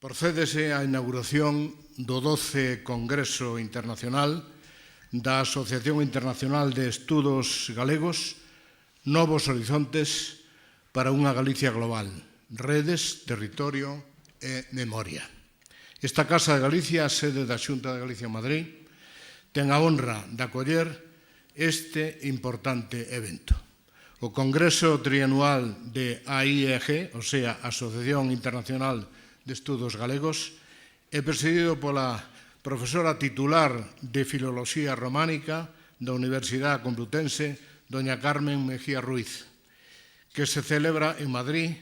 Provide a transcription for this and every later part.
Procédese á inauguración do 12 Congreso Internacional da Asociación Internacional de Estudos Galegos Novos Horizontes para unha Galicia Global, Redes, Territorio e Memoria. Esta Casa de Galicia, sede da Xunta de Galicia en Madrid, ten a honra de acoller este importante evento. O Congreso Trianual de AIEG, o sea, Asociación Internacional de Estudos Galegos, é presidido pola profesora titular de Filoloxía Románica da Universidade Complutense, doña Carmen Mejía Ruiz, que se celebra en Madrid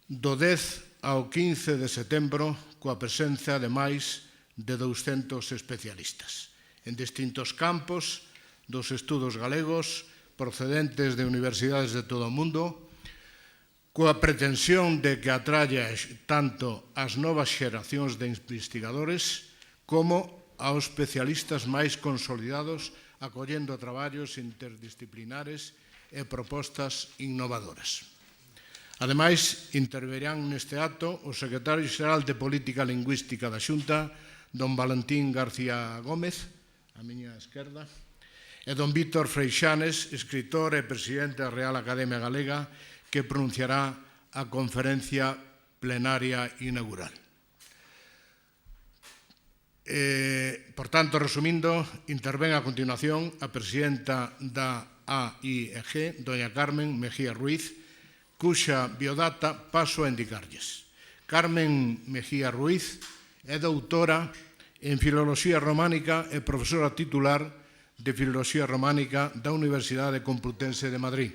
do 10 ao 15 de setembro coa presenza de máis de 200 especialistas en distintos campos dos estudos galegos procedentes de universidades de todo o mundo, coa pretensión de que atraia tanto as novas xeracións de investigadores como aos especialistas máis consolidados, acollendo traballos interdisciplinares e propostas innovadoras. Ademais, interverán neste acto o secretario xeral de Política Lingüística da Xunta, don Valentín García Gómez, á miña esquerda, e don Víctor Freixanes, escritor e presidente da Real Academia Galega, que pronunciará a conferencia plenaria inaugural. Por tanto, resumindo, intervén a continuación a presidenta da AIEG, doña Carmen Mejía Ruiz, cuxa biodata paso a indicarlles. Carmen Mejía Ruiz é doutora en Filoloxía Románica e profesora titular de Filoloxía Románica da Universidade Complutense de Madrid.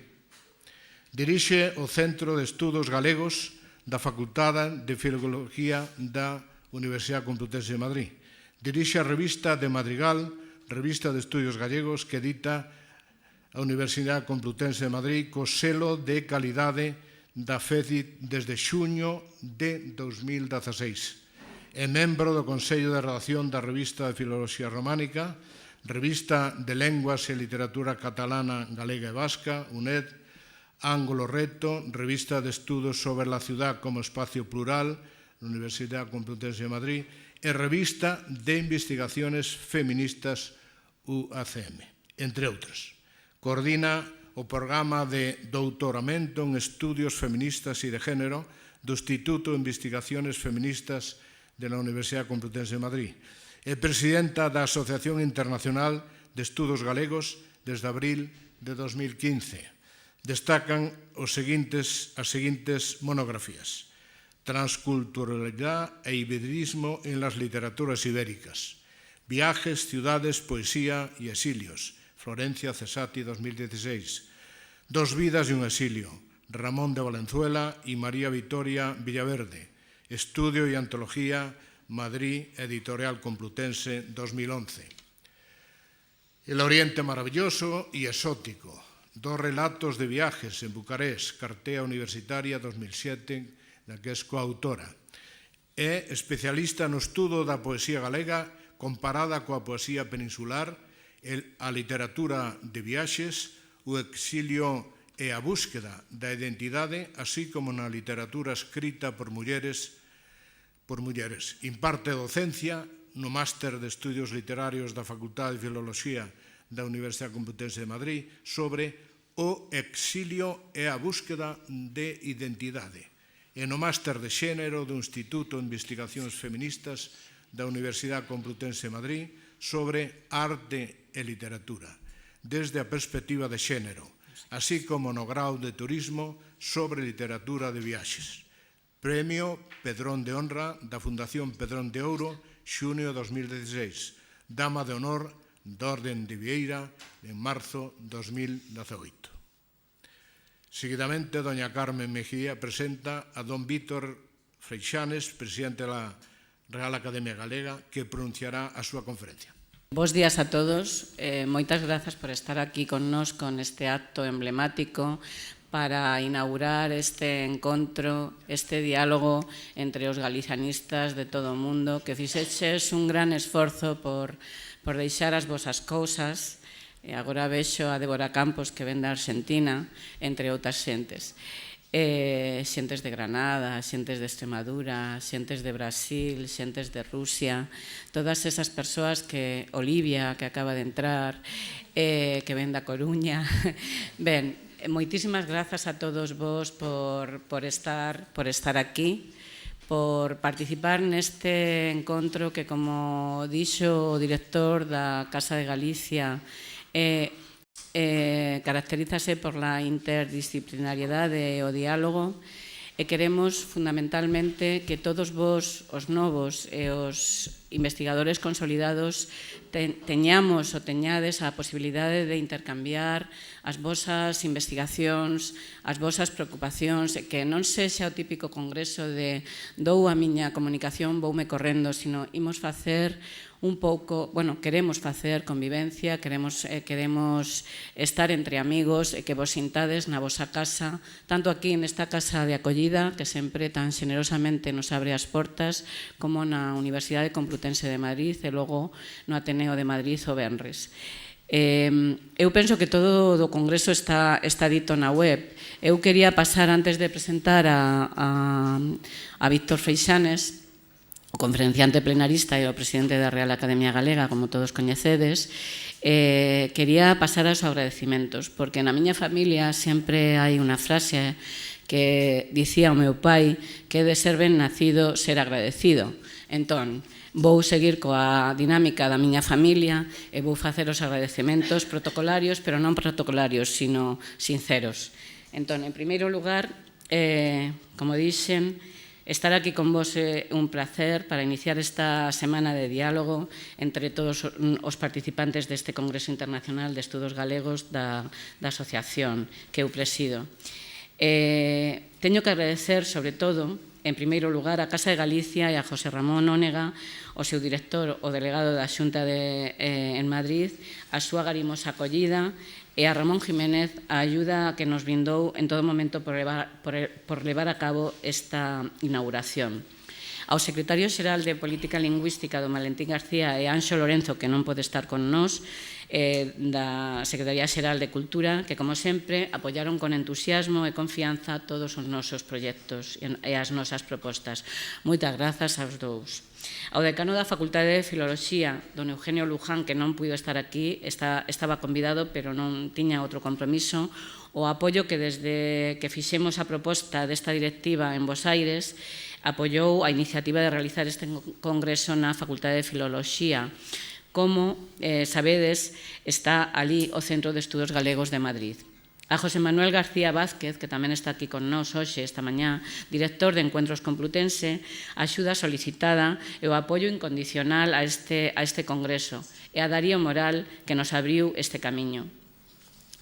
Dirixe o Centro de Estudos Galegos da Facultade de Filoloxía da Universidade Complutense de Madrid. Dirixe a revista de Madrigal, Revista de Estudios Gallegos, que edita a Universidade Complutense de Madrid co selo de calidade da FECIT desde xuño de 2016. É membro do Consello de Redacción da Revista de Filoloxía Románica, Revista de Lenguas e Literatura Catalana, Galega e Vasca, UNED, Ángulo Recto, Revista de Estudos sobre la Ciudad como Espacio Plural, na Universidade Complutense de Madrid, e Revista de Investigaciones Feministas, UACM, entre outras. Coordina o programa de doutoramento en Estudios Feministas e de Género do Instituto de Investigaciones Feministas de la Universidade Complutense de Madrid. É presidenta da Asociación Internacional de Estudos Galegos desde abril de 2015. Destacan as seguintes monografías: Transculturalidade e iberismo en las literaturas ibéricas, Viajes, ciudades, poesía y exilios, Florencia Cesati, 2016, Dos vidas y un exilio, Ramón de Valenzuela y María Victoria Villaverde, Estudio y antología, Madrid, Editorial Complutense, 2011. El Oriente maravilloso y exótico, Dos relatos de viajes en Bucarest, Cartea Universitaria 2007, da que é coautora. É especialista no estudo da poesía galega comparada coa poesía peninsular, a literatura de viaxes, o exilio e a búsqueda da identidade, así como na literatura escrita por mulleres. Imparte docencia no Máster de Estudios Literarios da Facultade de Filoloxía da Universidade Complutense de Madrid sobre o exilio e a búsqueda de identidade, e no Máster de Xénero do Instituto de Investigacións Feministas da Universidade Complutense de Madrid sobre arte e literatura, desde a perspectiva de xénero, así como no grau de turismo sobre literatura de viaxes. Premio Pedrón de Honra da Fundación Pedrón de Ouro, xunio 2016, Dama de Honor da Orden de Vieira, en marzo 2018. Seguidamente, doña Carmen Mejía presenta a don Víctor Freixanes, presidente da Real Academia Galega, que pronunciará a súa conferencia. Bos días a todos. Moitas grazas por estar aquí connosco neste acto emblemático para inaugurar este encontro, este diálogo entre os galicianistas de todo o mundo, que fixeches un gran esforzo por deixar as vosas cousas. Agora vexo a Débora Campos, que ven da Argentina, entre outras xentes. xentes de Granada, xentes de Extremadura, xentes de Brasil, xentes de Rusia, todas esas persoas que, Olivia, que acaba de entrar, que ven da Coruña. Ben, moitísimas grazas a todos vos por estar aquí, por participar neste encontro que, como dixo o director da Casa de Galicia, caracterízase por la interdisciplinariedade e o diálogo, e queremos fundamentalmente que todos vos, os novos e os investigadores consolidados, teñamos ou teñades a posibilidade de intercambiar as vosas investigacións, as vosas preocupacións, que non sexa o típico congreso de dou a miña comunicación, voume correndo, sino imos facer un pouco, bueno, queremos facer convivencia, queremos estar entre amigos e que vos sintades na vosa casa, tanto aquí nesta casa de acollida, que sempre tan xenerosamente nos abre as portas, como na Universidade Complutense de Madrid e logo no Ateneo de Madrid o venres. Eu penso que todo o congreso está dito na web. Eu quería pasar, antes de presentar a Víctor Freixanes, o conferenciante plenarista e o presidente da Real Academia Galega, como todos coñecedes, quería pasar aos agradecimentos, porque na miña familia sempre hai unha frase que dicía o meu pai que de ser ben nacido ser agradecido. Entón, vou seguir coa dinámica da miña familia e vou facer os agradecementos protocolarios, pero non protocolarios, sino sinceros. Entón, en primeiro lugar, como dixen, estar aquí con vos é un placer para iniciar esta semana de diálogo entre todos os participantes deste Congreso Internacional de Estudos Galegos da asociación que eu presido. Teño que agradecer, sobre todo, en primeiro lugar, a Casa de Galicia e a José Ramón Ónega, o seu director, o delegado da Xunta en Madrid, a súa garimosa acollida, e a Ramón Jiménez a ayuda que nos brindou en todo momento por levar a cabo esta inauguración. Ao secretario xeral de Política Lingüística do Valentín García e Anxo Lorenzo, que non pode estar con nós, da Secretaría Xeral de Cultura, que, como sempre, apoiaron con entusiasmo e confianza todos os nosos proxectos e as nosas propostas. Moitas grazas aos dous. Ao decano da Facultade de Filoloxía, don Eugenio Luján, que non puido estar aquí, estaba convidado, pero non tiña outro compromiso, o apoio que desde que fixemos a proposta desta directiva en Bos Aires, apoiou a iniciativa de realizar este congreso na Facultade de Filoloxía. Como sabedes, está ali o Centro de Estudos Galegos de Madrid. A José Manuel García Vázquez, que tamén está aquí con nós hoxe, esta mañá, director de Encuentros Complutense, a axuda solicitada e o apoio incondicional a este congreso, e a Darío Moral, que nos abriu este camiño.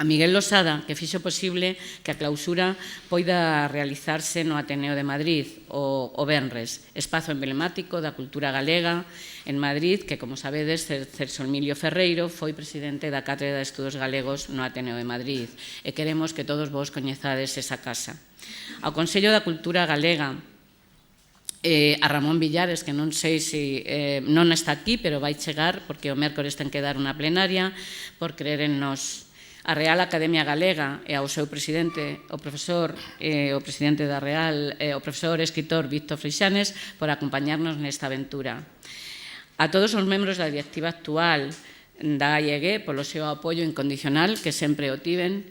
A Miguel Losada, que fixo posible que a clausura poida realizarse no Ateneo de Madrid, o venres, espazo emblemático da cultura galega en Madrid, que, como sabedes, Celso Emilio Ferreiro foi presidente da Cátedra de Estudos Galegos no Ateneo de Madrid, e queremos que todos vos coñezades esa casa. Ao Consello da Cultura Galega, a Ramón Villares, que non sei se non está aquí, pero vai chegar, porque o mércores ten que dar unha plenaria, por creer en nós. A Real Academia Galega e ao seu presidente, o presidente da Real, o profesor e escritor Víctor Freixanes, por acompañarnos nesta aventura. A todos os membros da directiva actual da AIEG polo seu apoio incondicional, que sempre o tiven,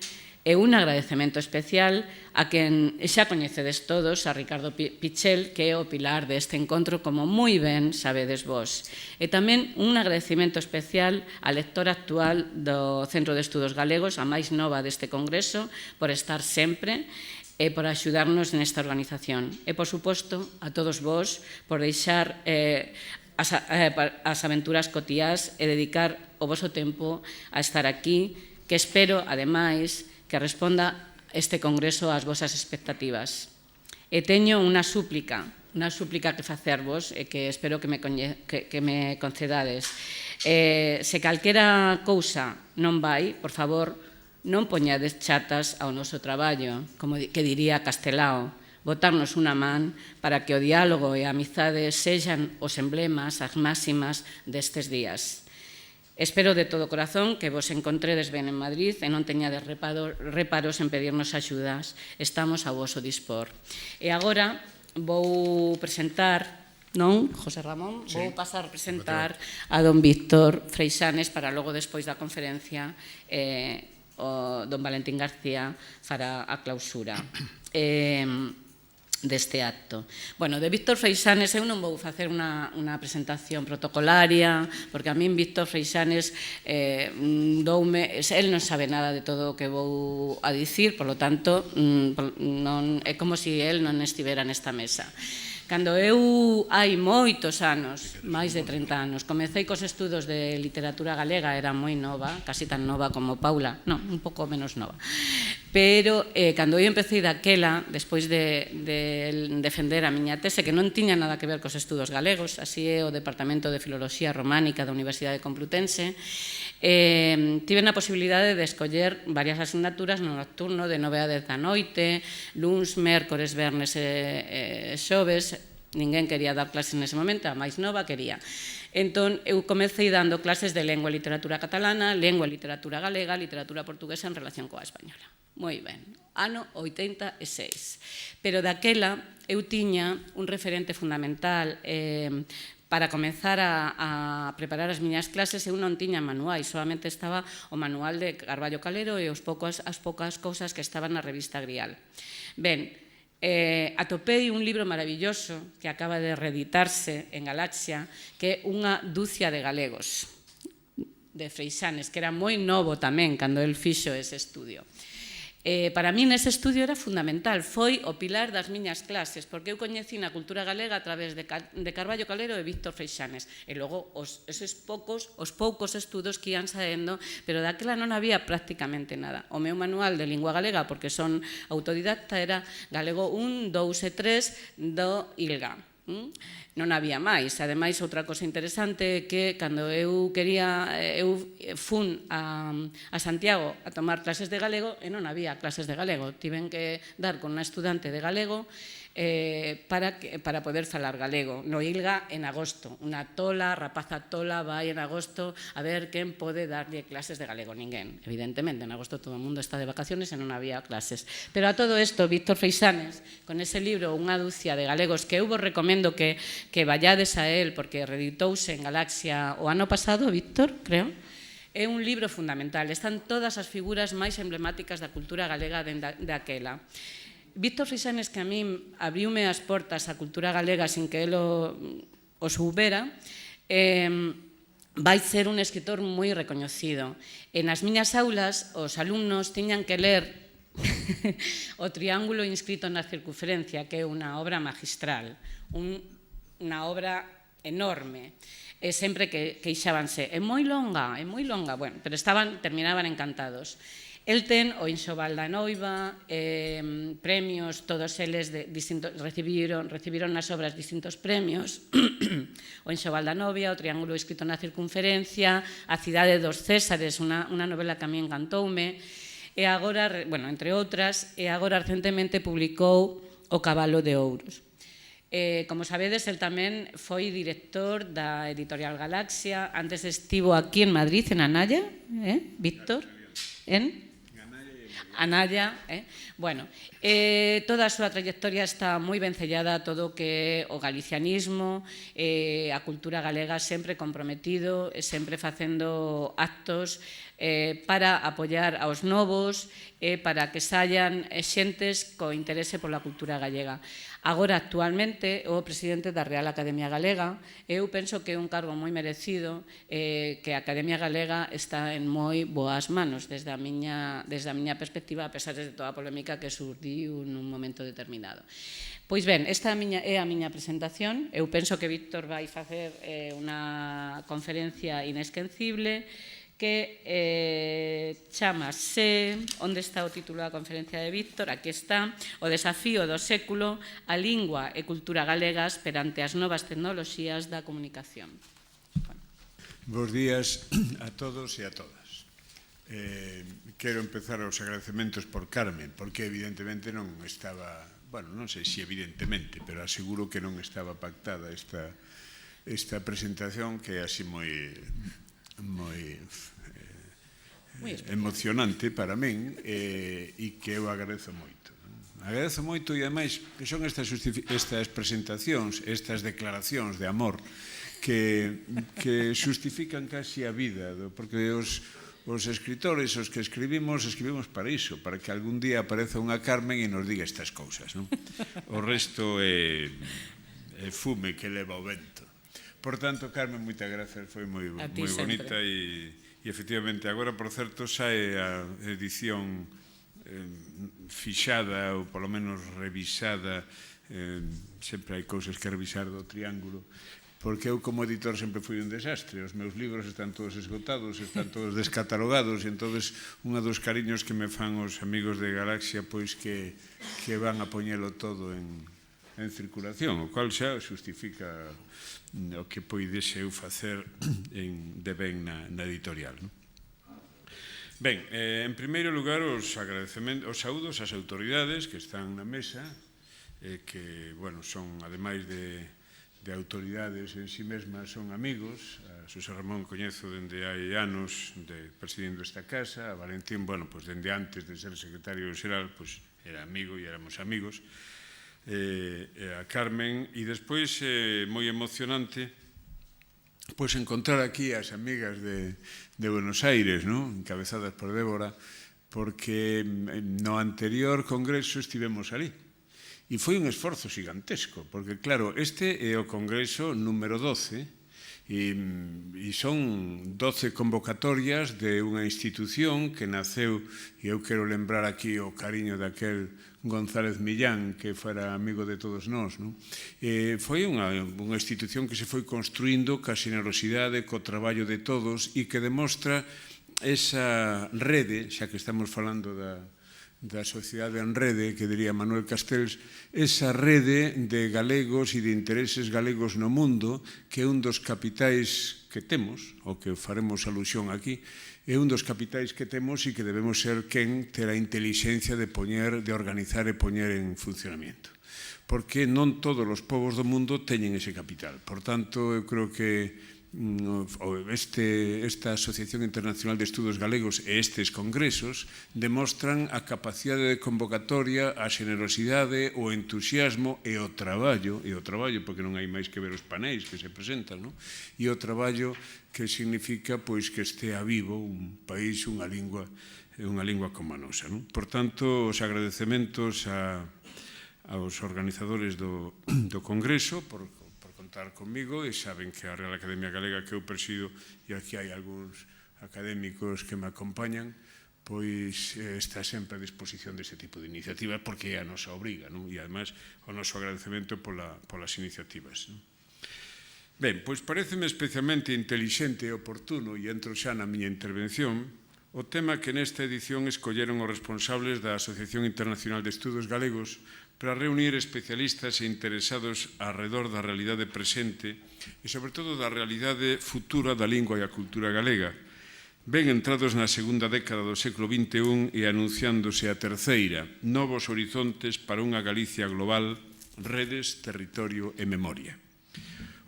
e un agradecemento especial a quen xa coñecedes todos, a Ricardo Pichel, que é o pilar deste encontro, como moi ben sabedes vos. E tamén un agradecemento especial á lectora actual do Centro de Estudos Galegos, a máis nova deste congreso, por estar sempre e por axudarnos nesta organización. E, por suposto, a todos vos por deixar as aventuras cotiás e dedicar o voso tempo a estar aquí, que espero, ademais, que responda este congreso ás vosas expectativas. E teño unha súplica que facervos e que espero que me concedades. Se calquera cousa non vai, por favor, non poñades chatas ao noso traballo, como que diría Castelao, botarnos unha man para que o diálogo e a amizade sexan os emblemas, as máximas destes días. Espero de todo corazón que vos encontredes ben en Madrid e non teñades reparos en pedirnos axudas. Estamos ao voso dispor. E agora vou presentar, non, José Ramón? Sí. Vou pasar a presentar a don Víctor Freixanes para logo despois da conferencia o don Valentín García fará a clausura deste acto. Bueno, de Víctor Freixanes eu non vou facer unha presentación protocolaria, porque a min Víctor Freixanes doume, el non sabe nada de todo o que vou a dicir, por lo tanto, é como se el non estivera nesta mesa. Cando eu, hai moitos anos, máis de 30 anos, comecei cos estudos de literatura galega, era moi nova, casi tan nova como Paula, non, un pouco menos nova. Pero cando eu empecé daquela, despois de defender a miña tese, que non tiña nada que ver cos estudos galegos, así é o Departamento de Filoloxía Románica da Universidade Complutense, tive a posibilidade de escoller varias asignaturas no nocturno de 9 a 10 da noite, luns, mércores, vernes e xoves. Ninguén quería dar clases nese momento, a máis nova quería. Entón, eu comecei dando clases de lengua e literatura catalana, lengua e literatura galega, literatura portuguesa en relación coa española. Moi ben, ano 86. Pero daquela eu tiña un referente fundamental para comenzar a preparar as miñas clases. Eu non tiña manuais, solamente estaba o manual de Carballo Calero e as poucas cousas que estaban na revista Grial. Ben, atopei un libro maravilloso que acaba de reeditarse en Galaxia, que é Unha dúcia de galegos, de Freixanes, que era moi novo tamén cando el fixo ese estudio. Para mí nese estudio era fundamental, foi o pilar das miñas clases, porque eu coñecí na cultura galega a través de Carballo Calero e Víctor Freixanes, e logo os poucos estudos que ian saendo, pero daquela non había prácticamente nada. O meu manual de lingua galega, porque son autodidacta, era Galego 1, 2 e 3 do ILGA. Non había máis. Ademais, outra cosa interesante é que cando eu fun a Santiago a tomar clases de galego e non había clases de galego. Tiven que dar con unha estudante de galego para poder falar galego. No ILGA en agosto. Unha tola, rapaza tola, vai en agosto a ver quen pode darlle clases de galego. Ninguén. Evidentemente, en agosto todo o mundo está de vacaciones e non había clases. Pero a todo isto, Víctor Freixanes, con ese libro, Unha dúcia de galegos, que eu vos recomendo que vallades a él, porque reeditouse en Galaxia o ano pasado, Víctor, creo. É un libro fundamental. Están todas as figuras máis emblemáticas da cultura galega daquela. Víctor Freixanes, que a min abriume as portas á cultura galega sin que el o soubera, vai ser un escritor moi recoñecido. E nas miñas aulas, os alumnos tiñan que ler O triángulo inscrito na circunferencia, que é unha obra magistral, unha obra enorme. E sempre que queixábanse, é moi longa, bueno, pero terminaban encantados. El ten o Enxoval da Noiva, premios, todos eles recibiron nas obras distintos premios, o Enxoval da Novia, o Triángulo escrito na circunferencia, A cidade dos Césares, unha novela que a mí encantoume, e agora, bueno, entre outras, e agora recentemente publicou O Cabalo de Ouros. Como sabedes, el tamén foi director da editorial Galaxia, antes estivo aquí en Madrid, en Anaya, Víctor, en Anaya, bueno, toda a súa trayectoria está moi ben sellada, todo o que é o galicianismo, a cultura galega sempre comprometido, sempre facendo actos para apoiar aos novos e para que saian xentes co interese pola cultura gallega. Agora, actualmente, o presidente da Real Academia Galega, eu penso que é un cargo moi merecido, que a Academia Galega está en moi boas manos desde a miña perspectiva, a pesar de toda a polémica que surdiu nun momento determinado. Pois ben, esta é a miña presentación. Eu penso que Víctor vai facer unha conferencia inesquecible que chamase, onde está o título da conferencia de Víctor? Aquí está, O desafío do século, a lingua e cultura galegas perante as novas tecnoloxías da comunicación. Bos días a todos e a todas. Quero empezar os agradecementos por Carmen, porque evidentemente non estaba, bueno, non sei se evidentemente, pero aseguro que non estaba pactada esta presentación, que é así moi emocionante para min e que eu agradezo moito. Agradezo moito e, ademais, que son estas presentacións, estas declaracións de amor que xustifican casi a vida, porque os escritores, os que escribimos para iso, para que algún día apareza unha Carmen e nos diga estas cousas, non? O resto é fume que leva o vento. Por tanto, Carmen, moitas grazas, foi moi bonita e efectivamente, agora, por certo, sae a edición fixada ou polo menos revisada, sempre hai cousas que revisar do Triángulo, porque eu como editor sempre fui un desastre, os meus libros están todos esgotados, están todos descatalogados, e entonces unha dos cariños que me fan os amigos de Galaxia pois que van a poñelo todo en circulación, o cual xa justifica o que poidese eu facer de ben na editorial, non? Ben, en primeiro lugar, os saúdos ás autoridades que están na mesa, que, bueno, son, ademais de autoridades en si mesmas, son amigos. A Xosé Ramón coñezo dende hai anos presidindo esta casa, a Valentín, bueno, pois dende antes de ser secretario xeral, pois era amigo e éramos amigos, a Carmen, e despois, moi emocionante, pois encontrar aquí as amigas de Buenos Aires, encabezadas por Débora, porque no anterior congreso estivemos ali. E foi un esforzo gigantesco, porque, claro, este é o congreso número 12, e son 12 convocatorias de unha institución que naceu, e eu quero lembrar aquí o cariño daquel González Millán, que fora amigo de todos nós. Foi unha institución que se foi construindo ca xenerosidade, co traballo de todos, e que demostra esa rede, xa que estamos falando da sociedade en rede, que diría Manuel Castells, esa rede de galegos e de intereses galegos no mundo, que é un dos capitais que temos, o que faremos alusión aquí, é un dos capitais que temos e que debemos ser quen ter a intelixencia de organizar e poñer en funcionamento. Porque non todos os povos do mundo teñen ese capital. Por tanto, eu creo que esta Asociación Internacional de Estudos Galegos e estes congresos demostran a capacidade de convocatoria, a xenerosidade, o entusiasmo e o traballo, porque non hai máis que ver os panéis que se presentan, e o traballo que significa pois que estea vivo un país, unha lingua como a nosa. Por tanto, os agradecementos aos organizadores do Congreso por contar comigo, e saben que a Real Academia Galega que eu presido, e aquí hai algúns académicos que me acompañan, pois está sempre a disposición deste tipo de iniciativas, porque é a nosa obriga, e ademais o noso agradecemento polas iniciativas. Ben, pois pareceme especialmente intelixente e oportuno, e entro xa na miña intervención, o tema que nesta edición escolleron os responsables da Asociación Internacional de Estudos Galegos para reunir especialistas e interesados arredor da realidade presente e, sobre todo, da realidade futura da lingua e a cultura galega, ben entrados na segunda década do século XXI e anunciándose a terceira, novos horizontes para unha Galicia global, redes, territorio e memoria.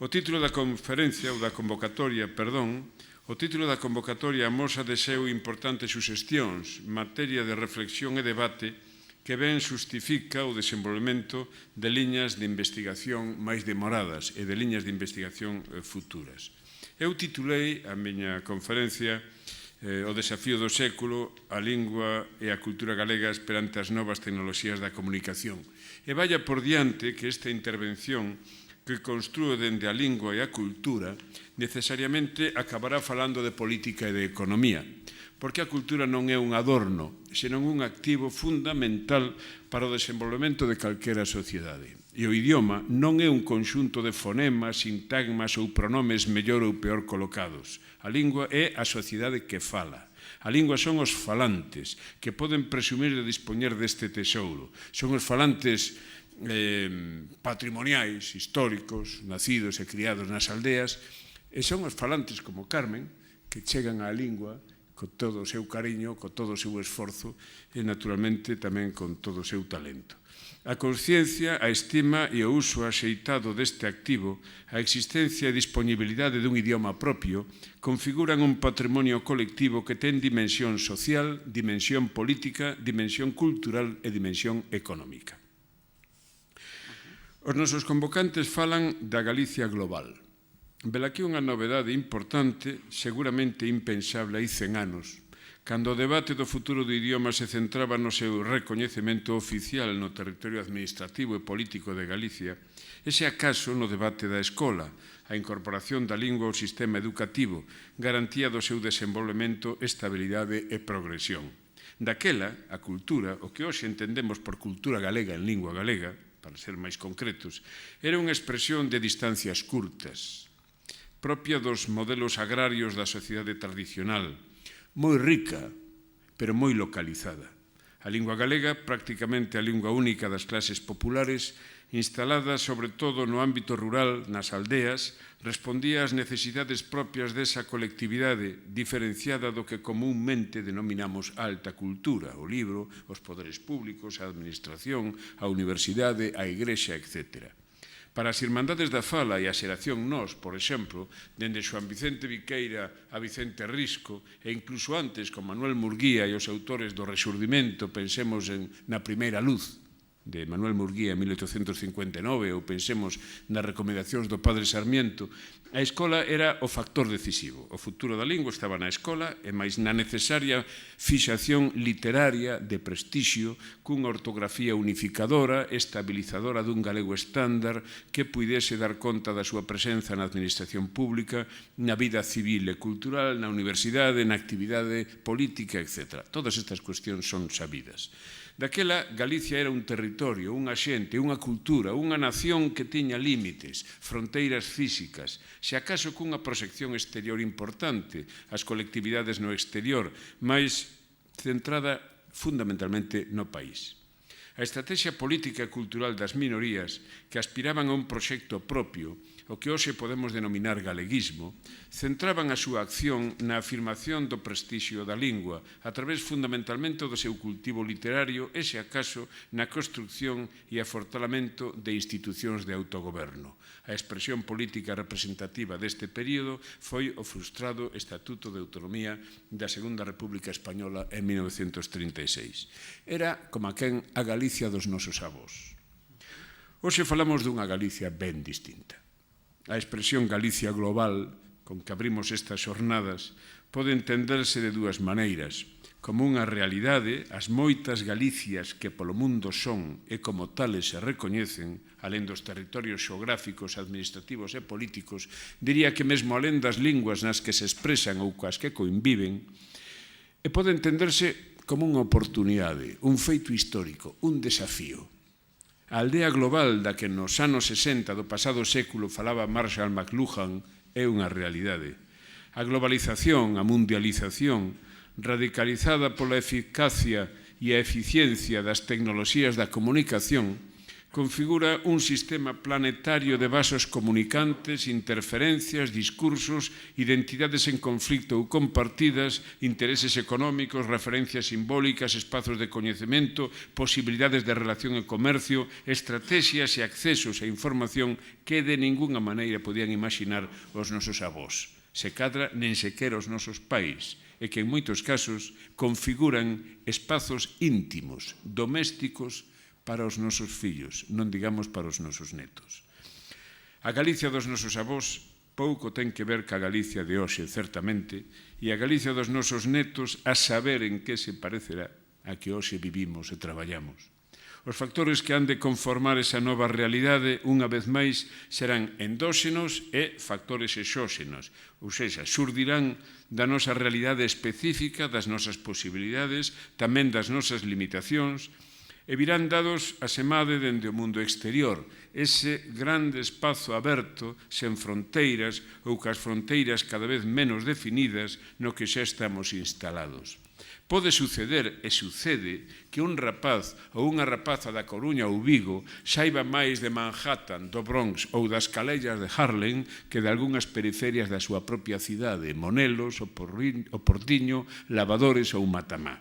O título da conferencia, ou da convocatoria, perdón, o título da convocatoria amosa de seu importantes suxestións, materia de reflexión e debate que ben xustifica o desenvolvemento de liñas de investigación máis demoradas e de liñas de investigación futuras. Eu titulei a miña conferencia o desafío do século, a lingua e a cultura galegas perante as novas tecnoloxías da comunicación. E vaya por diante que esta intervención que construo dende a lingua e a cultura necesariamente acabará falando de política e de economía, porque a cultura non é un adorno, senón un activo fundamental para o desenvolvemento de calquera sociedade. E o idioma non é un conxunto de fonemas, sintagmas ou pronomes mellor ou peor colocados. A lingua é a sociedade que fala. A lingua son os falantes, que poden presumir de dispoñer deste tesouro. Son os falantes patrimoniais, históricos, nacidos e criados nas aldeas, e son os falantes como Carmen, que chegan á lingua co todo o seu cariño, co todo o seu esforzo e, naturalmente, tamén con todo o seu talento. A consciencia, a estima e o uso axeitado deste activo, a existencia e disponibilidade dun idioma propio, configuran un patrimonio colectivo que ten dimensión social, dimensión política, dimensión cultural e dimensión económica. Os nosos convocantes falan da Galicia global. Velaquí unha novedade importante, seguramente impensable hai 100 anos, cando o debate do futuro do idioma se centraba no seu recoñecemento oficial no territorio administrativo e político de Galicia, e se acaso no debate da escola, a incorporación da lingua ao sistema educativo, garantía do seu desenvolvemento, estabilidade e progresión. Daquela, a cultura, o que hoxe entendemos por cultura galega en lingua galega, para ser máis concretos, era unha expresión de distancias curtas, propia dos modelos agrarios da sociedade tradicional, moi rica, pero moi localizada. A lingua galega, prácticamente a lingua única das clases populares, instalada sobre todo no ámbito rural, nas aldeas, respondía ás necesidades propias desa colectividade diferenciada do que comúnmente denominamos alta cultura, o libro, os poderes públicos, a administración, a universidade, a igrexa, etc. Para as Irmandades da Fala e a Xeración Nós, por exemplo, dende Xoán Vicente Viqueira a Vicente Risco, e incluso antes con Manuel Murguía e os autores do Rexurdimento, pensemos na Primeira Luz, de Manuel Murguía en 1859, ou pensemos nas recomendacións do Padre Sarmiento, a escola era o factor decisivo. O futuro da lingua estaba na escola e máis na necesaria fixación literaria de prestixio cunha ortografía unificadora, estabilizadora dun galego estándar que puidese dar conta da súa presenza na administración pública, na vida civil e cultural, na universidade, na actividade política, etc. Todas estas cuestións son sabidas. Daquela, Galicia era un territorio, unha xente, unha cultura, unha nación que tiña límites, fronteiras físicas, se acaso cunha proxección exterior importante, as colectividades no exterior, máis centrada fundamentalmente no país. A estrategia política e cultural das minorías, que aspiraban a un proxecto propio, o que hoxe podemos denominar galeguismo, centraban a súa acción na afirmación do prestixio da lingua, a través fundamentalmente do seu cultivo literario e, se acaso, na construcción e afortalamento de institucións de autogoberno. A expresión política representativa deste período foi o frustrado Estatuto de Autonomía da Segunda República Española en 1936. Era, como aquén, a Galicia dos nosos avós. Hoxe falamos dunha Galicia ben distinta. A expresión Galicia global, con que abrimos estas xornadas, pode entenderse de dúas maneiras, como unha realidade, as moitas Galicias que polo mundo son e como tales se recoñecen, alén dos territorios xeográficos, administrativos e políticos, diría que mesmo alén das linguas nas que se expresan ou coas que conviven, e pode entenderse como unha oportunidade, un feito histórico, un desafío. A aldea global da que nos anos 60 do pasado século falaba Marshall McLuhan é unha realidade. A globalización, a mundialización, radicalizada pola eficacia e a eficiencia das tecnoloxías da comunicación, configura un sistema planetario de vasos comunicantes, interferencias, discursos, identidades en conflicto ou compartidas, intereses económicos, referencias simbólicas, espazos de coñecemento, posibilidades de relación e comercio, estrategias e accesos a información que de ninguna maneira podían imaginar os nosos avós. Se cadra, nen sequera os nosos pais, e que en moitos casos configuran espazos íntimos, domésticos, para os nosos fillos, non digamos para os nosos netos. A Galicia dos nosos avós pouco ten que ver ca Galicia de hoxe, certamente, e a Galicia dos nosos netos a saber en que se parecerá a que hoxe vivimos e traballamos. Os factores que han de conformar esa nova realidade, unha vez máis, serán endóxenos e factores exóxenos, ou seja, xurdirán da nosa realidade específica, das nosas posibilidades, tamén das nosas limitacións, e virán dados a semade dende o mundo exterior, ese grande espazo aberto, sen fronteiras ou cas fronteiras cada vez menos definidas no que xa estamos instalados. Pode suceder, e sucede, que un rapaz ou unha rapaza da Coruña ou Vigo saiba máis de Manhattan, do Bronx ou das calellas de Harlem que de algunhas periferias da súa propia cidade, Monelos, o Portiño, Lavadores ou Matamá.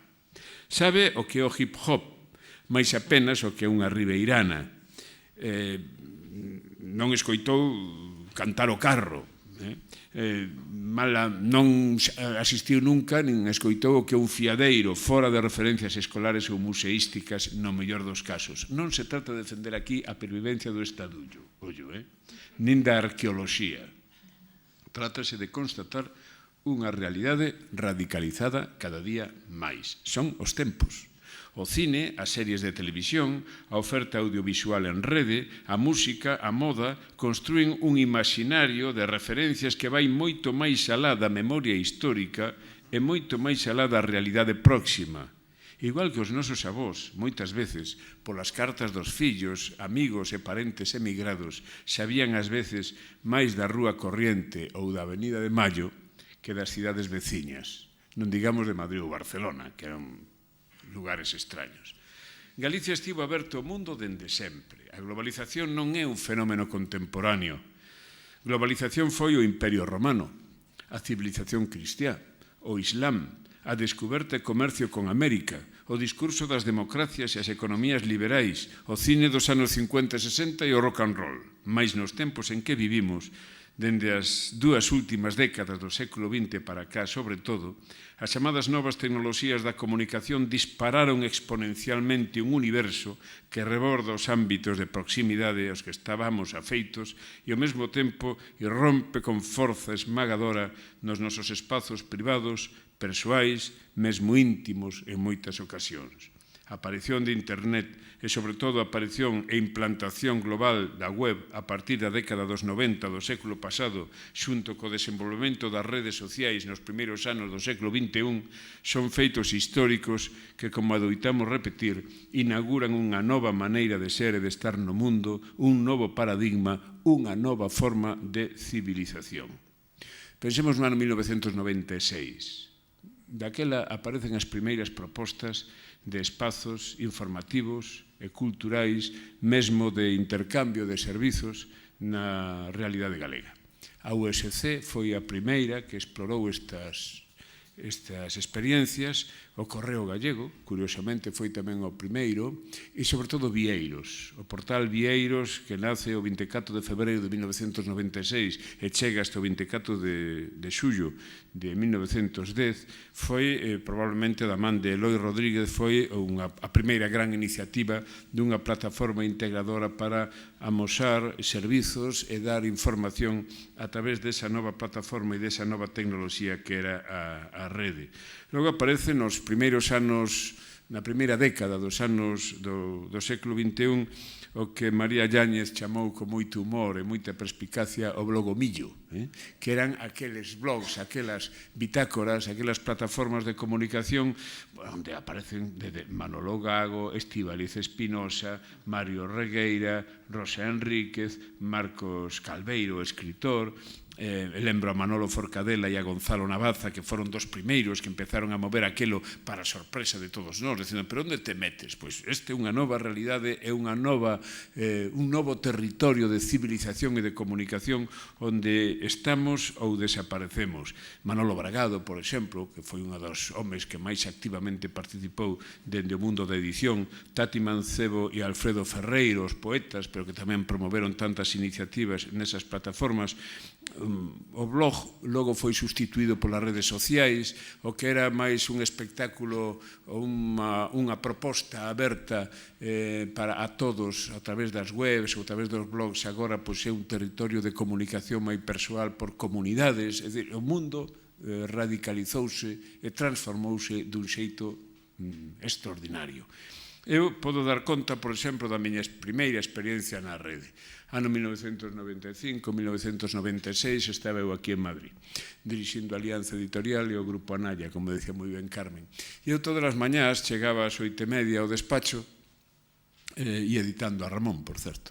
Sabe o que é o hip hop, máis apenas o que é unha ribeirana. Non escoitou cantar o carro, non asistiu nunca nin escoitou o que é un fiadeiro fora de referencias escolares ou museísticas no mellor dos casos. Non se trata de defender aquí a pervivencia do estadullo, nin da arqueoloxía. Trátase de constatar unha realidade radicalizada cada día máis. Son os tempos. O cine, as series de televisión, a oferta audiovisual en rede, a música, a moda, construen un imaginario de referencias que vai moito máis alá da memoria histórica e moito máis alá da realidade próxima. Igual que os nosos avós, moitas veces, polas cartas dos fillos, amigos e parentes emigrados, sabían ás veces máis da Rúa Corriente ou da Avenida de Mayo que das cidades veciñas. Non digamos de Madrid ou Barcelona, que eran lugares extraños. Galicia estivo aberto ao mundo dende sempre. A globalización non é un fenómeno contemporáneo. Globalización foi o Imperio Romano, a civilización cristiá, o Islam, a descoberta e comercio con América, o discurso das democracias e as economías liberais, o cine dos anos 50 e 60 e o rock and roll. Mais nos tempos en que vivimos, dende as dúas últimas décadas do século XX para cá, sobre todo, as chamadas novas tecnoloxías da comunicación dispararon exponencialmente un universo que reborda os ámbitos de proximidade aos que estábamos afeitos e ao mesmo tempo irrompe con forza esmagadora nos nosos espazos privados, persoais, mesmo íntimos en moitas ocasións. A aparición de Internet e, sobre todo, a aparición e implantación global da web a partir da década dos 90 do século pasado, xunto co desenvolvemento das redes sociais nos primeiros anos do século XXI, son feitos históricos que, como adoitamos repetir, inauguran unha nova maneira de ser e de estar no mundo, un novo paradigma, unha nova forma de civilización. Pensemos no ano 1996. Daquela aparecen as primeiras propostas de espazos informativos e culturais, mesmo de intercambio de servizos na realidade galega. A USC foi a primeira que explorou estas experiencias, o Correo Gallego, curiosamente, foi tamén o primeiro, e, sobre todo, Vieiros. O portal Vieiros, que nace o 24 de febreiro de 1996 e chega hasta o 24 de xullo de 1910, foi, probablemente, da man de Eloi Rodríguez, foi a primeira gran iniciativa dunha plataforma integradora para amosar servizos e dar información a través desa nova plataforma e desa nova tecnoloxía que era a rede. Logo aparece nos primeiros anos, na primeira década dos anos do século XXI, o que María Yáñez chamou con moito humor e moita perspicacia o blogomillo, que eran aqueles blogs, aquelas bitácoras, aquelas plataformas de comunicación onde aparecen Manolo Gago, Estíbaliz Espinosa, Mario Regueira, Rosa Enríquez, Marcos Calveiro, escritor. Lembro a Manolo Forcadela e a Gonzalo Navaza, que foron dos primeiros que empezaron a mover aquilo para sorpresa de todos nós, dicindo, pero onde te metes? Pois este é unha nova realidade, é un novo territorio de civilización e de comunicación onde estamos ou desaparecemos. Manolo Bragado, por exemplo, que foi un dos homes que máis activamente participou dende o mundo da edición, Tati Mancebo e Alfredo Ferreiro, os poetas, pero que tamén promoveron tantas iniciativas nesas plataformas. O blog logo foi sustituído polas redes sociais, o que era máis un espectáculo ou unha proposta aberta para a todos a través das webs ou a través dos blogs, agora pois é un territorio de comunicación máis persoal por comunidades. É dicir, o mundo radicalizouse e transformouse dun xeito extraordinario. Eu podo dar conta, por exemplo, da miña primeira experiencia na rede. Ano 1995, 1996, estaba eu aquí en Madrid, dirixindo a Alianza Editorial e o Grupo Anaya, como decía moi ben Carmen. E eu todas as mañás chegaba ás 8:30 ao despacho, e editando a Ramón, por certo.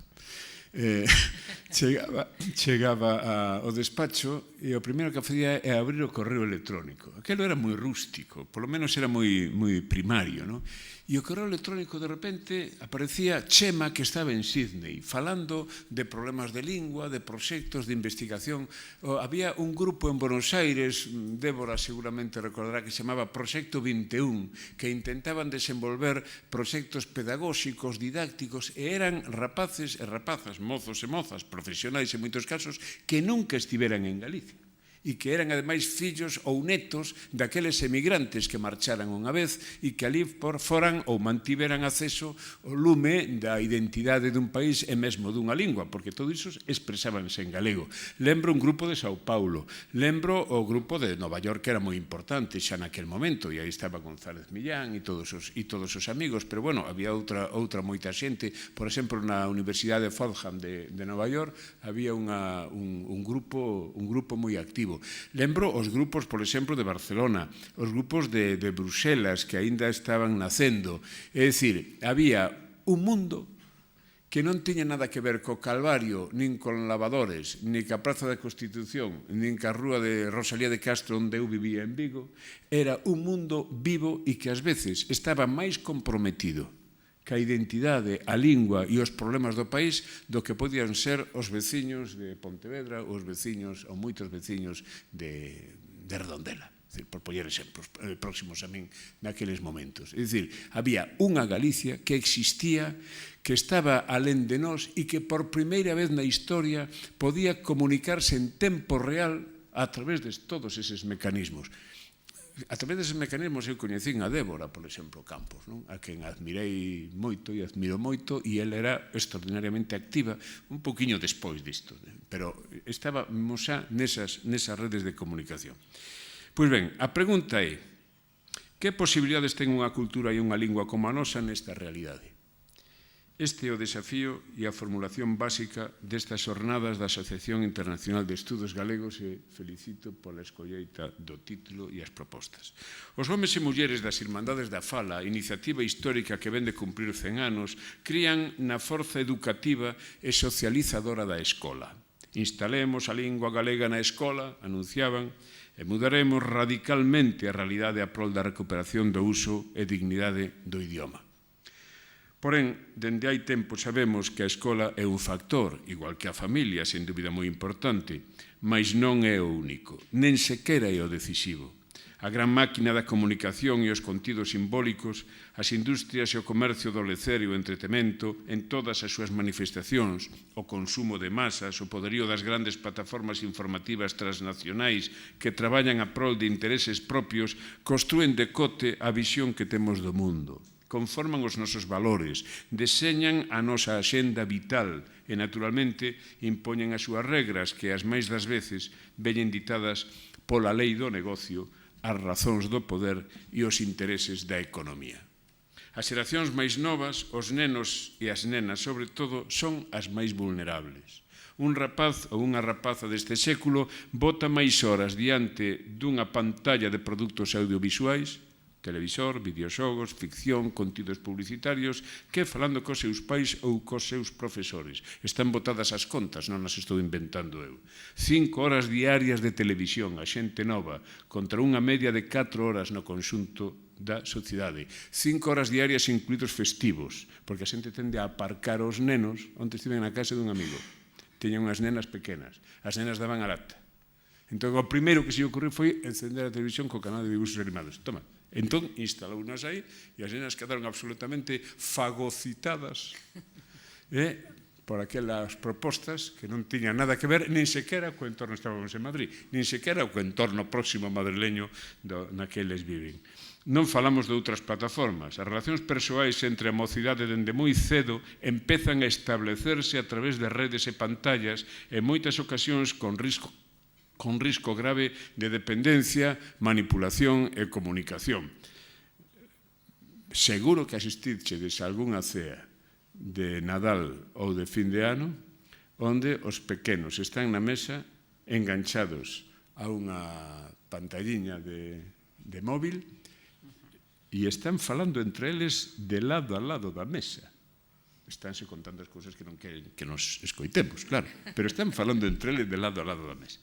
chegaba ao despacho e o primeiro que facía é abrir o correo electrónico. Aquelo era moi rústico, polo menos era moi primario, non? E o correo electrónico de repente aparecía Chema que estaba en Sydney falando de problemas de lingua, de proxectos de investigación. Había un grupo en Buenos Aires, Débora seguramente recordará, que se chamaba Proxecto 21, que intentaban desenvolver proxectos pedagóxicos, didácticos, e eran rapaces e rapazas, mozos e mozas, profesionais en moitos casos, que nunca estiveran en Galicia e que eran ademais fillos ou netos daqueles emigrantes que marcharan unha vez e que ali foran ou mantiveran acceso ao lume da identidade dun país e mesmo dunha lingua, porque todo iso expresábanse en galego. Lembro un grupo de Sao Paulo, lembro o grupo de Nova York, que era moi importante xa naquel momento, e aí estaba González Millán e todos os amigos, pero bueno, había outra moita xente. Por exemplo, na Universidade de Fordham de Nova York había un grupo moi activo. Lembro os grupos, por exemplo, de Barcelona, os grupos de Bruxelas, que aínda estaban nacendo. É dicir, había un mundo que non tiña nada que ver co Calvario, nin con lavadores, nin ca Praza da Constitución, nin ca Rúa de Rosalía de Castro, onde eu vivía en Vigo. Era un mundo vivo e que ás veces estaba máis comprometido ca identidade, a lingua e os problemas do país do que podían ser os veciños de Pontevedra ou moitos veciños de Redondela. Por poñer exemplos próximos a min naqueles momentos. É dicir, había unha Galicia que existía, que estaba alén de nós e que por primeira vez na historia podía comunicarse en tempo real a través de todos eses mecanismos. A través deses mecanismos eu coñecín a Débora, por exemplo, Campos, a quen admirei moito e admiro moito, e ela era extraordinariamente activa un poquinho despois disto, pero estábamos xa nesas redes de comunicación. Pois ben, a pregunta é: que posibilidades ten unha cultura e unha lingua como a nosa nesta realidade? Este é o desafío e a formulación básica destas xornadas da Asociación Internacional de Estudos Galegos, e felicito pola escolleita do título e as propostas. Os homes e mulleres das Irmandades da Fala, iniciativa histórica que ven de cumprir 100 anos, crían na forza educativa e socializadora da escola. Instalemos a lingua galega na escola, anunciaban, e mudaremos radicalmente a realidade a prol da recuperación do uso e dignidade do idioma. Porén, dende hai tempo sabemos que a escola é un factor, igual que a familia, sen dúbida moi importante, mas non é o único, nen sequera é o decisivo. A gran máquina da comunicación e os contidos simbólicos, as industrias e o comercio do lecer e o entretemento en todas as súas manifestacións, o consumo de masas, o poderío das grandes plataformas informativas transnacionais que traballan a prol de intereses propios, construen de cote a visión que temos do mundo. Conforman os nosos valores, deseñan a nosa axenda vital e, naturalmente, impoñen as súas regras que, as máis das veces, veñen ditadas pola lei do negocio, as razóns do poder e os intereses da economía. As xeracións máis novas, os nenos e as nenas, sobre todo, son as máis vulnerables. Un rapaz ou unha rapaza deste século bota máis horas diante dunha pantalla de produtos audiovisuais, televisor, videoxogos, ficción, contidos publicitarios, que falando cos seus pais ou cos seus profesores. Están botadas as contas, non as estou inventando eu. 5 horas diarias de televisión, a xente nova, contra unha media de 4 horas no conxunto da sociedade. 5 horas diarias incluídos festivos, porque a xente tende a aparcar os nenos onde estiven na casa dun amigo. Teñan unhas nenas pequenas. As nenas daban a lata. Entón, o primeiro que se lle ocurriu foi encender a televisión co canal de dibujos animados. Toma. Entón, instalounas aí e as nenas quedaron absolutamente fagocitadas por aquelas propostas que non tiñan nada que ver, nin sequera co entorno, estábamos en Madrid, nin sequera co entorno próximo madrileño naqueles viven. Non falamos de outras plataformas. As relacións persoais entre a mocidade dende moi cedo empezan a establecerse a través de redes e pantallas, en moitas ocasións con risco grave de dependencia, manipulación e comunicación. Seguro que asistitxedes a algunha cea de Nadal ou de fin de ano onde os pequenos están na mesa enganchados a unha pantalliña de móvil e están falando entre eles de lado a lado da mesa. estánse contando as cousas que non queren que nos escoitemos, claro, pero están falando entre eles de lado a lado da mesa.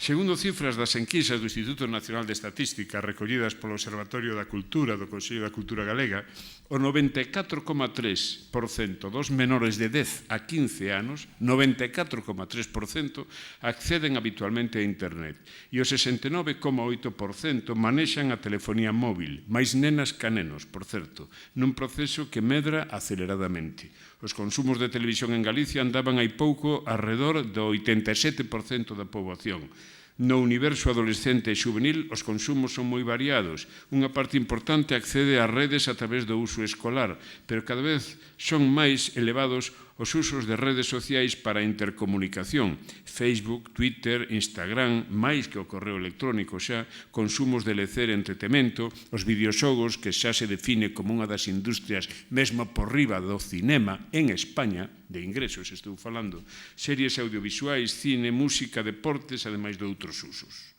Segundo cifras das enquisas do Instituto Nacional de Estatística recollidas polo Observatorio da Cultura do Consello da Cultura Galega, o 94,3% dos menores de 10 a 15 anos, 94,3%, acceden habitualmente a Internet e o 69,8% manexan a telefonía móvil, máis nenas ca nenos, por certo, nun proceso que medra aceleradamente. Os consumos de televisión en Galicia andaban hai pouco arredor do 87% da poboación. No universo adolescente e juvenil, os consumos son moi variados. Unha parte importante accede ás redes a través do uso escolar, pero cada vez son máis elevados os usos de redes sociais para a intercomunicación. Facebook, Twitter, Instagram, máis que o correo electrónico xa, consumos de lecer e entretemento, os videoxogos, que xa se define como unha das industrias mesmo por riba do cinema en España, de ingresos estou falando, series audiovisuais, cine, música, deportes, ademais de outros usos.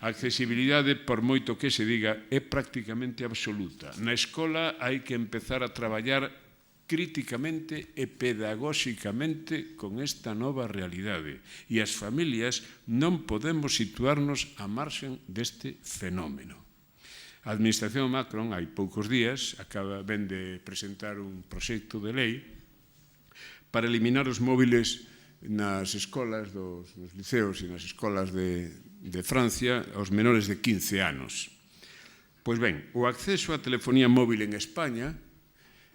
A accesibilidade, por moito que se diga, é prácticamente absoluta. Na escola hai que empezar a traballar críticamente e pedagóxicamente con esta nova realidade. E as familias non podemos situarnos á marxen deste fenómeno. A Administración Macron, hai poucos días, ven de presentar un proxecto de lei para eliminar os móviles nas escolas nos liceos e nas escolas de Francia aos menores de 15 anos. Pois ben, o acceso á telefonía móvil en España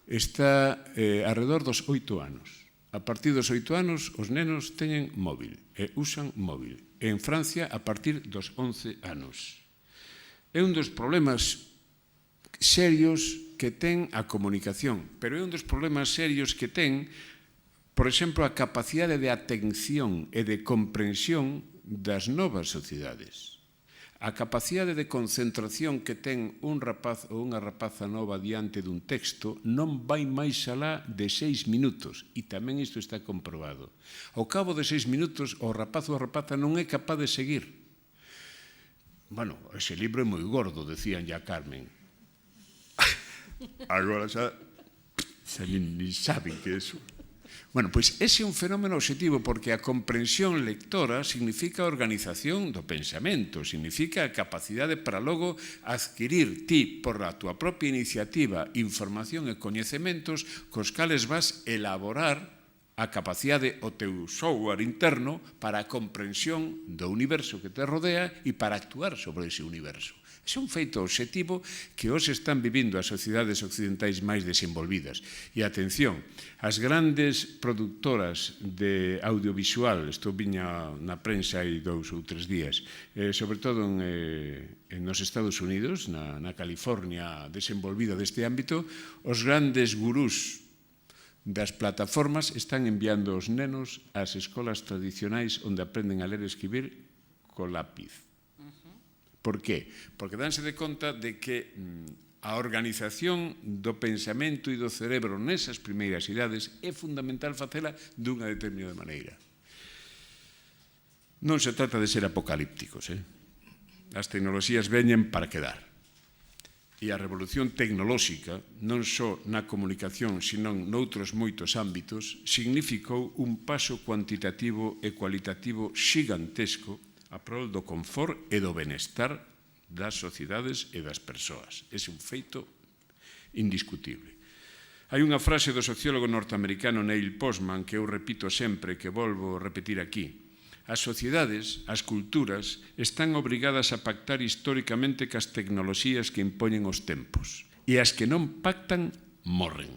está alrededor dos 8 anos. A partir dos 8 anos, os nenos teñen móvil e usan móvil. En Francia, a partir dos 11 anos. É un dos problemas serios que ten a comunicación, pero é un dos problemas serios que ten, por exemplo, a capacidade de atención e de comprensión das novas sociedades. A capacidade de concentración que ten un rapaz ou unha rapaza nova diante dun texto non vai máis alá de 6 minutos, e tamén isto está comprobado. Ao cabo de 6 minutos, o rapaz ou a rapaza non é capaz de seguir. Bueno, ese libro é moi gordo, decían ya Carmen. Agora xa ni saben que é eso. Bueno, pois ese é un fenómeno objetivo porque a comprensión lectora significa a organización do pensamento, significa a capacidade para logo adquirir ti, por a túa propia iniciativa, información e coñecementos cos cales vas elaborar a capacidade o teu software interno para a comprensión do universo que te rodea e para actuar sobre ese universo. É un feito objetivo que hoxe están vivindo as sociedades occidentais máis desenvolvidas. E atención, as grandes productoras de audiovisual, isto viña na prensa hai 2 ou 3 días, sobre todo nos Estados Unidos, na California desenvolvida deste ámbito, os grandes gurús das plataformas están enviando os nenos ás escolas tradicionais onde aprenden a ler e escribir co lápiz. Por qué? Porque danse de conta de que a organización do pensamento e do cerebro nesas primeiras idades é fundamental facela dunha determinada maneira. Non se trata de ser apocalípticos, As tecnoloxías veñen para quedar. E a revolución tecnolóxica, non só na comunicación, senón noutros moitos ámbitos, significou un paso cuantitativo e cualitativo xigantesco a prol do confort e do benestar das sociedades e das persoas. É un feito indiscutible. Hai unha frase do sociólogo norteamericano Neil Postman que eu repito sempre, que volvo a repetir aquí. As sociedades, as culturas, están obrigadas a pactar históricamente cas tecnoloxías que impoñen os tempos. E as que non pactan, morren.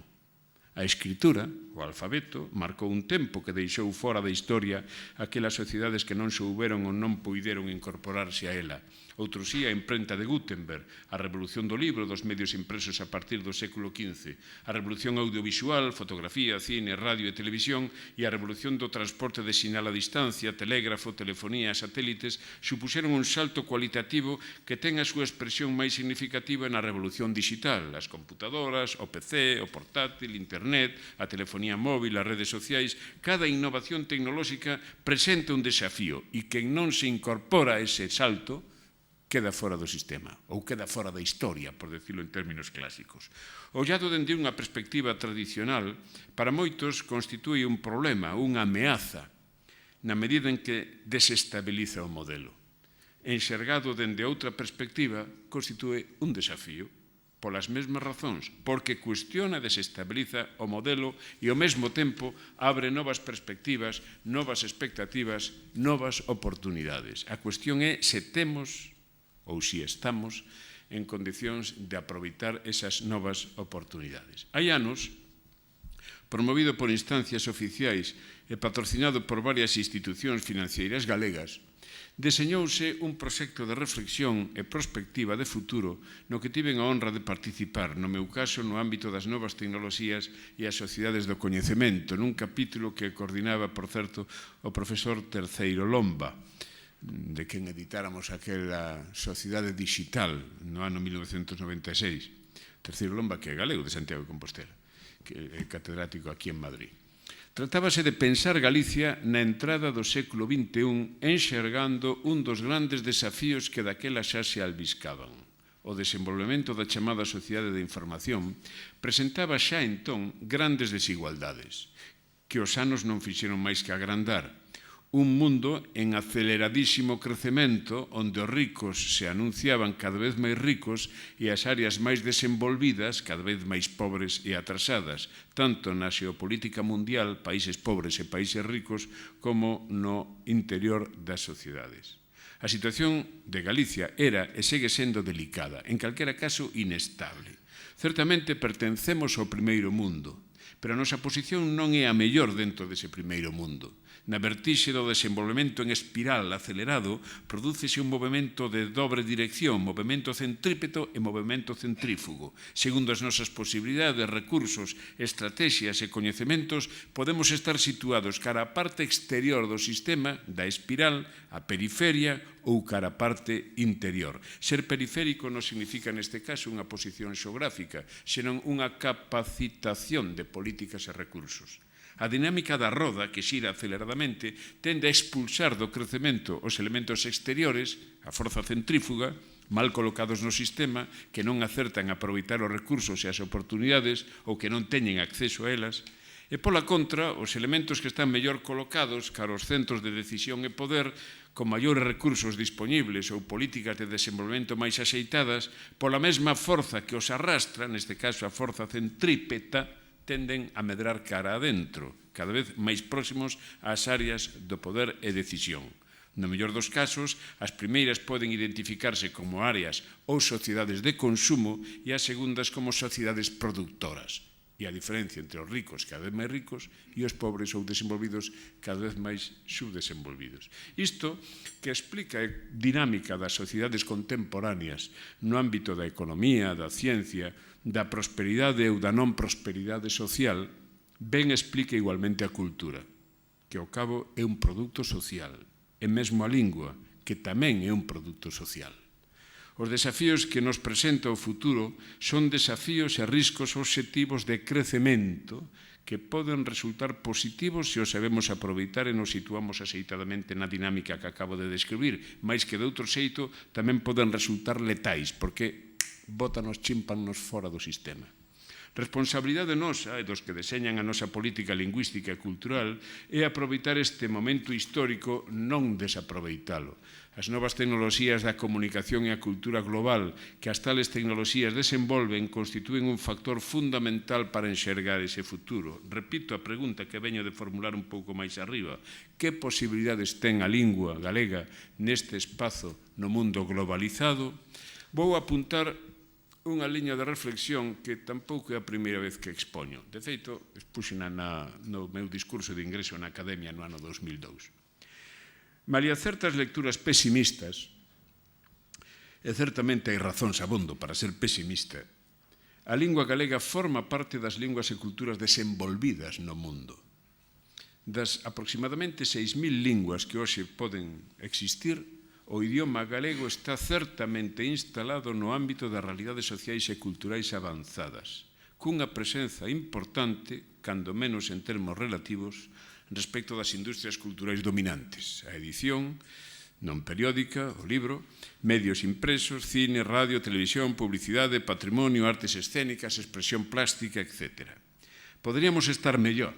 A escritura, o alfabeto, marcou un tempo que deixou fora da historia aquelas sociedades que non souberon ou non puideron incorporarse a ela. Outro sí, a imprenta de Gutenberg, a revolución do libro, dos medios impresos a partir do século XV, a revolución audiovisual, fotografía, cine, radio e televisión e a revolución do transporte de sinal a distancia, telégrafo, telefonía e satélites supuxeron un salto cualitativo que ten a súa expresión máis significativa na revolución digital, as computadoras, o PC, o portátil, internet, a telefonía móvil, as redes sociais. Cada innovación tecnolóxica presenta un desafío e quen non se incorpora a ese salto queda fora do sistema, ou queda fora da historia, por decirlo en términos clásicos. Ollado dende unha perspectiva tradicional, para moitos constitúe un problema, unha ameaza, na medida en que desestabiliza o modelo. Enxergado dende outra perspectiva, constitúe un desafío, polas mesmas razóns, porque cuestiona e desestabiliza o modelo e ao mesmo tempo abre novas perspectivas, novas expectativas, novas oportunidades. A cuestión é se temos ou se estamos en condicións de aproveitar esas novas oportunidades. Hai anos, promovido por instancias oficiais e patrocinado por varias institucións financeiras galegas, deseñouse un proxecto de reflexión e prospectiva de futuro no que tiven a honra de participar, no meu caso, no ámbito das novas tecnoloxías e as sociedades do coñecemento, nun capítulo que coordinaba, por certo, o profesor Terceiro Lomba, de quen editáramos aquela Sociedade Digital no ano 1996. Terceiro Lomba, que é galego, de Santiago de Compostela, que é catedrático aquí en Madrid. Tratábase de pensar Galicia na entrada do século XXI enxergando un dos grandes desafíos que daquela xa se albiscaban. O desenvolvemento da chamada sociedade de información presentaba xa entón grandes desigualdades, que os anos non fixeron máis que agrandar. Un mundo en aceleradísimo crecemento onde os ricos se anunciaban cada vez máis ricos e as áreas máis desenvolvidas cada vez máis pobres e atrasadas, tanto na xeopolítica mundial, países pobres e países ricos, como no interior das sociedades. A situación de Galicia era e segue sendo delicada, en calquera caso inestable. Certamente pertencemos ao primeiro mundo, pero a nosa posición non é a mellor dentro dese primeiro mundo. Na vertixe do desenvolvemento en espiral acelerado, prodúcese un movimento de dobre dirección, movimento centrípeto e movimento centrífugo. Segundo as nosas posibilidades, recursos, estrategias e coñecementos, podemos estar situados cara á parte exterior do sistema, da espiral, a periferia ou cara á parte interior. Ser periférico non significa neste caso unha posición xeográfica, senón unha capacitación de políticas e recursos. A dinámica da roda, que xira aceleradamente, tende a expulsar do crecemento os elementos exteriores, a forza centrífuga, mal colocados no sistema, que non acertan a aproveitar os recursos e as oportunidades ou que non teñen acceso a elas, e pola contra, os elementos que están mellor colocados cara aos centros de decisión e poder, con maiores recursos disponibles ou políticas de desenvolvemento máis axeitadas, pola mesma forza que os arrastra, neste caso a forza centrípeta, tenden a medrar cara adentro, cada vez máis próximos ás áreas do poder e decisión. No mellor dos casos, as primeiras poden identificarse como áreas ou sociedades de consumo e as segundas como sociedades productoras. E a diferencia entre os ricos cada vez máis ricos e os pobres ou desenvolvidos cada vez máis subdesenvolvidos. Isto que explica a dinámica das sociedades contemporáneas no ámbito da economía, da ciencia, da prosperidade ou da non prosperidade social, ben explica igualmente a cultura, que ao cabo é un produto social, e mesmo a lingua, que tamén é un produto social. Os desafíos que nos presenta o futuro son desafíos e riscos obxectivos de crecemento que poden resultar positivos se os sabemos aproveitar e nos situamos axeitadamente na dinámica que acabo de describir, máis que de outro xeito tamén poden resultar letais, porque bótanos, chímpanos fora do sistema. Responsabilidade nosa e dos que deseñan a nosa política lingüística e cultural é aproveitar este momento histórico, non desaproveitalo. As novas tecnoloxías da comunicación e a cultura global que as tales tecnoloxías desenvolven constitúen un factor fundamental para enxergar ese futuro. Repito a pregunta que veño de formular un pouco máis arriba. Que posibilidades ten a lingua galega neste espazo no mundo globalizado? Vou apuntar unha liña de reflexión que tampouco é a primeira vez que expoño. De feito, expuxena no meu discurso de ingreso na Academia no ano 2002. Malia certas lecturas pesimistas, e certamente hai razóns abondo para ser pesimista, a lingua galega forma parte das linguas e culturas desenvolvidas no mundo. Das aproximadamente 6.000 linguas que hoxe poden existir, o idioma galego está certamente instalado no ámbito das realidades sociais e culturais avanzadas, cunha presenza importante, cando menos en termos relativos, respecto das industrias culturais dominantes, a edición, non periódica, o libro, medios impresos, cine, radio, televisión, publicidade, patrimonio, artes escénicas, expresión plástica, etc. Poderíamos estar mellor,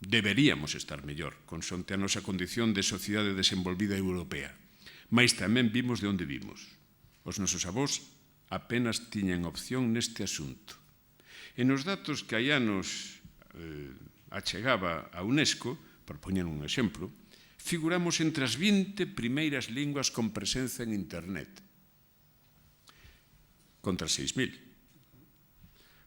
deberíamos estar mellor, consonte a nosa condición de sociedade desenvolvida europea. Mais tamén vimos de onde vimos. Os nosos avós apenas tiñan opción neste asunto. E nos datos que hai anos achegaba a UNESCO, por poñer un exemplo, figuramos entre as 20 primeiras linguas con presenza en Internet, contra 6.000.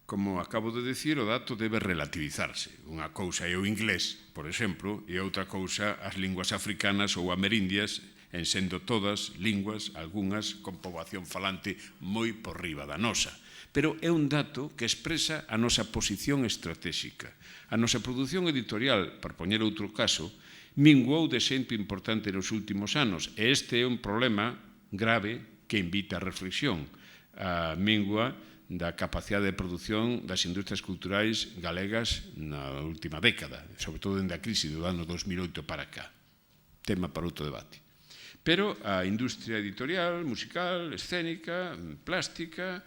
Como acabo de decir, o dato debe relativizarse. Unha cousa é o inglés, por exemplo, e outra cousa as linguas africanas ou amerindias, en sendo todas linguas, algunhas con poboación falante moi por riba da nosa. Pero é un dato que expresa a nosa posición estratégica. A nosa produción editorial, por poñer outro caso, minguou de xeito importante nos últimos anos, e este é un problema grave que invita a reflexión. A mingua da capacidade de produción das industrias culturais galegas na última década, sobre todo dende a crise do ano 2008 para cá. Tema para outro debate. Pero a industria editorial, musical, escénica, plástica,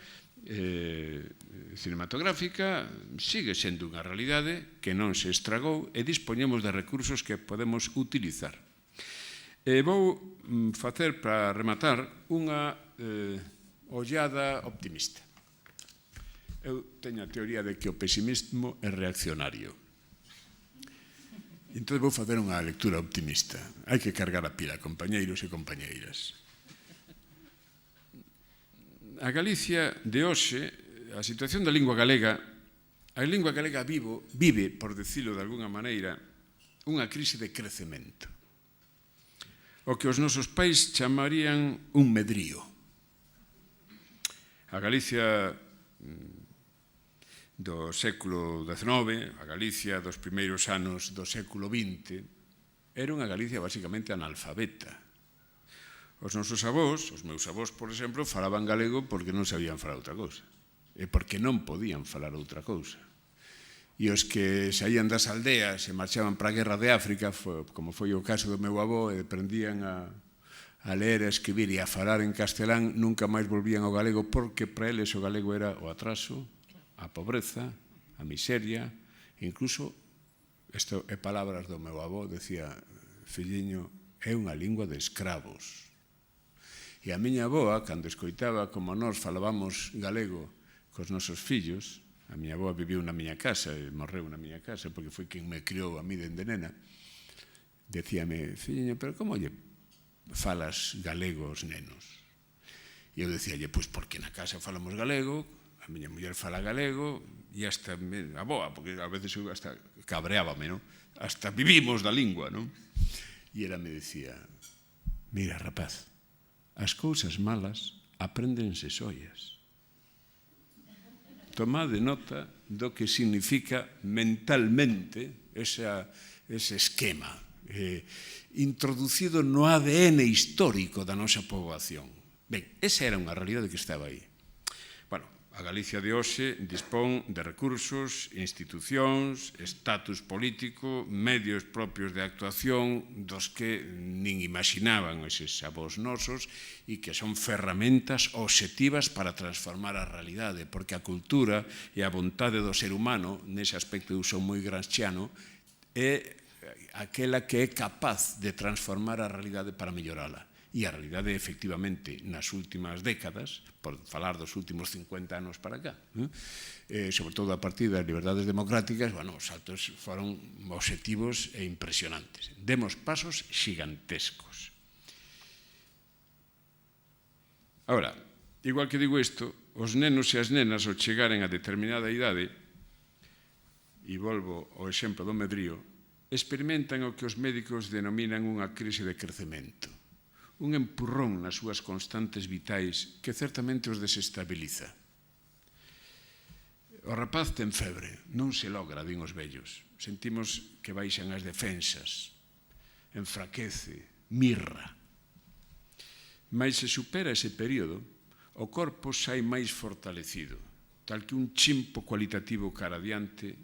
cinematográfica sigue sendo unha realidade que non se estragou e dispoñemos de recursos que podemos utilizar. Vou facer para rematar unha ollada optimista. Eu teño a teoría de que o pesimismo é reaccionario. Entón vou facer unha lectura optimista. Hai que cargar a pila, compañeiros e compañeiras. A Galicia de hoxe, a situación da lingua galega, a lingua galega vive, por decirlo de alguna maneira, unha crise de crecemento. O que os nosos pais chamarían un medrío. A Galicia do século XIX, a Galicia dos primeiros anos do século XX, era unha Galicia basicamente analfabeta. Os nosos avós, os meus avós, por exemplo, falaban galego porque non sabían falar outra cousa. E porque non podían falar outra cousa. E os que saían das aldeas e marchaban para a guerra de África, como foi o caso do meu avó, e aprendían a ler, a escribir e a falar en castelán, nunca máis volvían ao galego porque para eles o galego era o atraso, a pobreza, a miseria, incluso, isto é palabras do meu avó, decía, filliño, é unha lingua de escravos. E a miña avoa, cando escoitaba como nós falábamos galego cos nosos fillos, a miña avoa viviu na miña casa e morreu na miña casa porque foi quen me criou a mí dende nena, decíame, filliño, pero como lle falas galego aos nenos? E eu decíalle, pois porque na casa falamos galego, a miña muller fala galego e hasta a boa, porque a veces eu hasta cabreábame, non? Hasta vivimos da lingua, non? E ela me decía, mira, rapaz, as cousas malas apréndense sollas. Tomade nota do que significa mentalmente ese esquema introducido no ADN histórico da nosa poboación. Ben, esa era unha realidade que estaba aí. A Galicia de hoxe dispón de recursos, institucións, estatus político, medios propios de actuación dos que nin imaginaban eses avós nosos e que son ferramentas obxectivas para transformar a realidade, porque a cultura e a vontade do ser humano, nese aspecto eu son moi gramsciano, é aquela que é capaz de transformar a realidade para mellorala. E a realidade, efectivamente, nas últimas décadas, por falar dos últimos 50 anos para cá, sobre todo a partir das liberdades democráticas, os saltos foron obxectivos e impresionantes. Demos pasos xigantescos. Ahora, igual que digo isto, os nenos e as nenas ao chegaren a determinada idade, e volvo ao exemplo do medrío, experimentan o que os médicos denominan unha crise de crecemento. Un empurrón nas súas constantes vitais que certamente os desestabiliza. O rapaz ten febre, non se logra, din os vellos. Sentimos que baixan as defensas, enfraquece, mirra. Mais se supera ese período, o corpo sai máis fortalecido, tal que un chimpo cualitativo cara adiante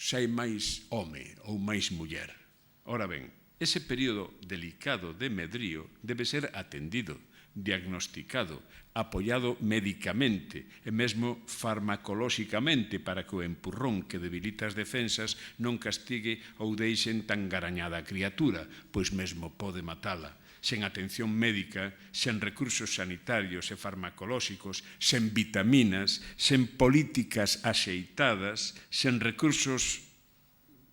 sai máis home ou máis muller. Ora ben, Ese período delicado de medrío debe ser atendido, diagnosticado, apoiado médicamente e mesmo farmacolóxicamente para que o empurrón que debilita as defensas non castigue ou deixen tan garañada a criatura, pois mesmo pode matala. Sen atención médica, sen recursos sanitarios e farmacolóxicos, sen vitaminas, sen políticas axeitadas, sen recursos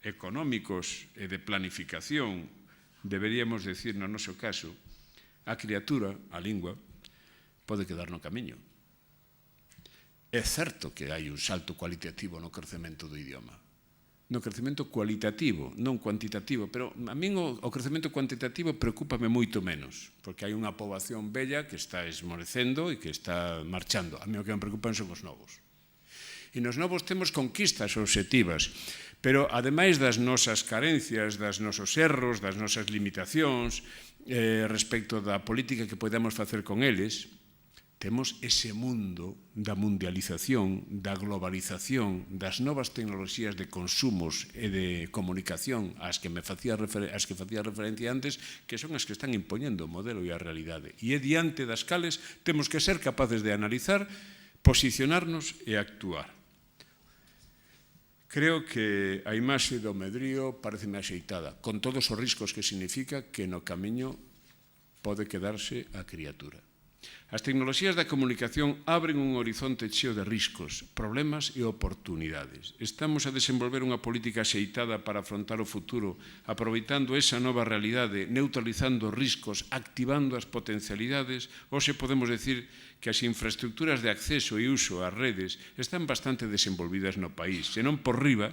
económicos e de planificación, deberíamos decir no noso caso, a criatura, a lingua, pode quedar no camiño. É certo que hai un salto cualitativo no crecemento do idioma. No crecemento cualitativo, non cuantitativo, pero a min o crecemento cuantitativo preocúpame moito menos, porque hai unha poboación bella que está esmorecendo e que está marchando. A mí o que me preocupan son os novos. E nos novos temos conquistas obxectivas, pero ademais das nosas carencias, das nosos erros, das nosas limitacións, respecto da política que podemos facer con eles, temos ese mundo da mundialización, da globalización, das novas tecnoloxías de consumos e de comunicación ás que facía referencia antes, que son as que están impoñendo o modelo e a realidade. E é diante das cales temos que ser capaces de analizar, posicionarnos e actuar. Creo que a imaxe do medrío pareceme axeitada, con todos os riscos que significa que no camiño pode quedarse a criatura. As tecnoloxías da comunicación abren un horizonte cheo de riscos, problemas e oportunidades. Estamos a desenvolver unha política axeitada para afrontar o futuro, aproveitando esa nova realidade, neutralizando riscos, activando as potencialidades. Hoxe podemos decir que as infraestructuras de acceso e uso ás redes están bastante desenvolvidas no país, senón por riba,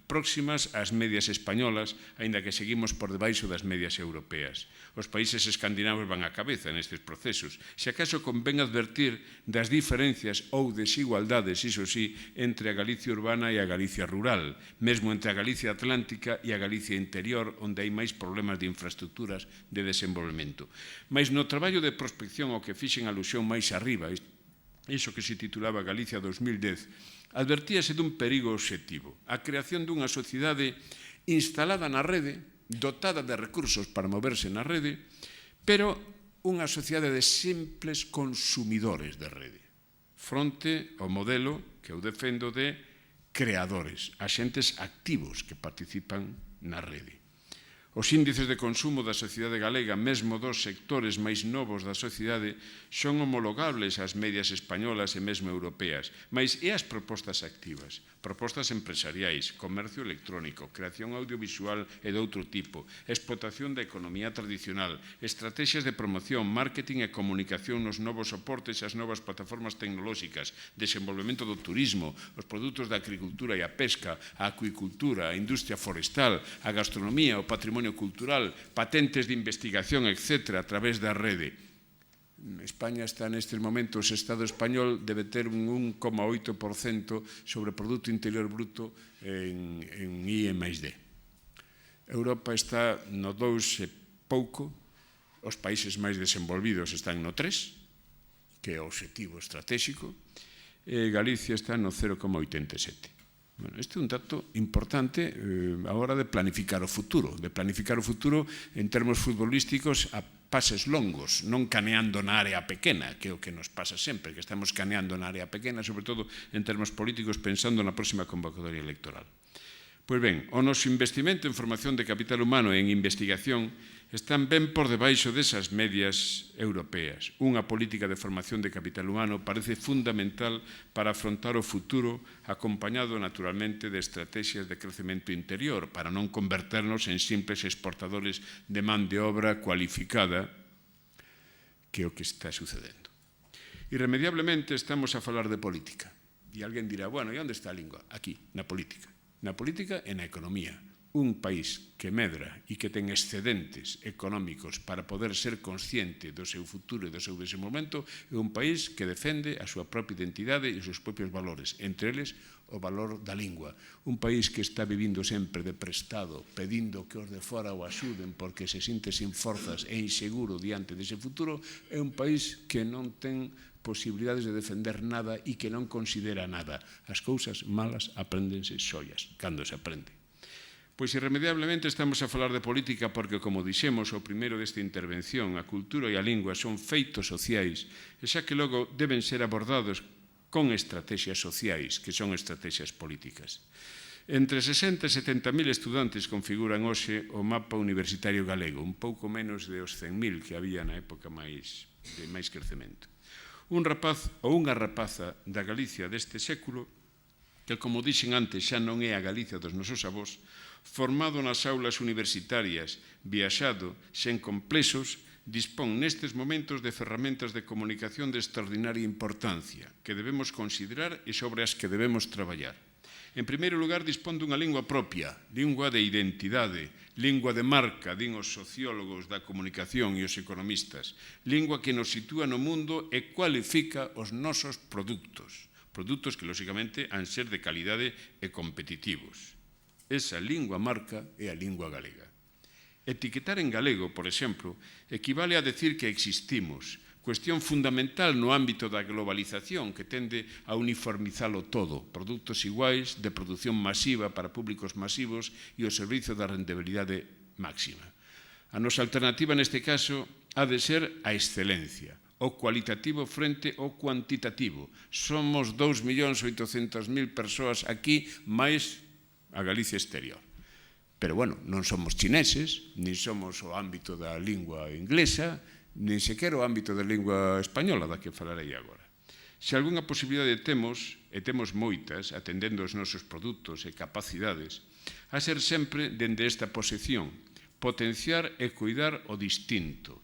próximas ás medias españolas, aínda que seguimos por debaixo das medias europeas. Os países escandinavos van á cabeza nestes procesos. Se acaso convén advertir das diferencias ou desigualdades, iso sí, entre a Galicia urbana e a Galicia rural, mesmo entre a Galicia atlántica e a Galicia interior, onde hai máis problemas de infraestructuras de desenvolvemento. Mais no traballo de prospección ao que fixen alusión máis arriba, iso que se titulaba Galicia 2010, advertíase dun perigo obxectivo, a creación dunha sociedade instalada na rede, dotada de recursos para moverse na rede, pero unha sociedade de simples consumidores de rede, fronte ao modelo que eu defendo de creadores, axentes activos que participan na rede. Os índices de consumo da sociedade galega, mesmo dos sectores máis novos da sociedade, son homologables ás medias españolas e mesmo europeas, mas e as propostas activas? Propostas empresariais, comercio electrónico, creación audiovisual e de outro tipo, explotación da economía tradicional, estrategias de promoción, marketing e comunicación nos novos soportes e as novas plataformas tecnolóxicas, desenvolvemento do turismo, os produtos da agricultura e a pesca, a acuicultura, a industria forestal, a gastronomía, o patrimonio cultural, patentes de investigación, etc., a través da rede. España está nestes momentos, o Estado español debe ter un 1,8% sobre o Produto Interior Bruto en I+D. Europa está no 2 e pouco, os países máis desenvolvidos están no 3, que é o obxectivo estratégico, e Galicia está no 0,87. Bueno, este é un dato importante a hora de planificar o futuro en termos futbolísticos a pases longos, non caneando na área pequena, que é o que nos pasa sempre, que estamos caneando na área pequena, sobre todo en termos políticos, pensando na próxima convocatoria electoral. Pois ben, o noso investimento en formación de capital humano e en investigación están ben por debaixo desas medias europeas. Unha política de formación de capital humano parece fundamental para afrontar o futuro, acompañado naturalmente de estrategias de crecemento interior, para non converternos en simples exportadores de man de obra cualificada, que é o que está sucedendo. Irremediablemente estamos a falar de política. E alguén dirá, bueno, e onde está a lingua? Aquí, na política. Na política e na economía. Un país que medra e que ten excedentes económicos para poder ser consciente do seu futuro e do seu desenvolvemento é un país que defende a súa propia identidade e os seus propios valores, entre eles o valor da lingua. Un país que está vivindo sempre de prestado, pedindo que os de fora o axuden porque se sinte sin forzas e inseguro diante dese futuro, é un país que non ten posibilidades de defender nada e que non considera nada. As cousas malas apréndense xoias, cando se aprende. Pois irremediablemente estamos a falar de política porque, como dixemos ao primeiro desta intervención, a cultura e a lingua son feitos sociais e xa que logo deben ser abordados con estrategias sociais, que son estrategias políticas. Entre 60 e 70.000 estudantes configuran hoxe o mapa universitario galego, un pouco menos de os 100.000 que había na época de máis crecemento. Un rapaz ou unha rapaza da Galicia deste século, que, como dixen antes, xa non é a Galicia dos nosos avós, formado nas aulas universitarias, viaxado, sen complexos, dispón nestes momentos de ferramentas de comunicación de extraordinaria importancia que debemos considerar e sobre as que debemos traballar. En primeiro lugar, dispón dunha lingua propia, lingua de identidade, lingua de marca, din os sociólogos da comunicación e os economistas, lingua que nos sitúa no mundo e cualifica os nosos produtos que, lóxicamente, han ser de calidade e competitivos. Esa lingua marca é a lingua galega. Etiquetar en galego, por exemplo, equivale a decir que existimos, cuestión fundamental no ámbito da globalización que tende a uniformizalo todo, produtos iguais, de produción masiva para públicos masivos e o servizo da rendibilidade máxima. A nosa alternativa neste caso ha de ser a excelencia, o cualitativo frente ao cuantitativo. Somos 2.800.000 persoas aquí, máis a Galicia exterior. Pero, bueno, non somos chineses, nin somos o ámbito da lingua inglesa, nin sequer o ámbito da lingua española, da que falarei agora. Se algunha posibilidade temos, e temos moitas, atendendo os nosos produtos e capacidades, a ser sempre dende esta posición, potenciar e cuidar o distinto,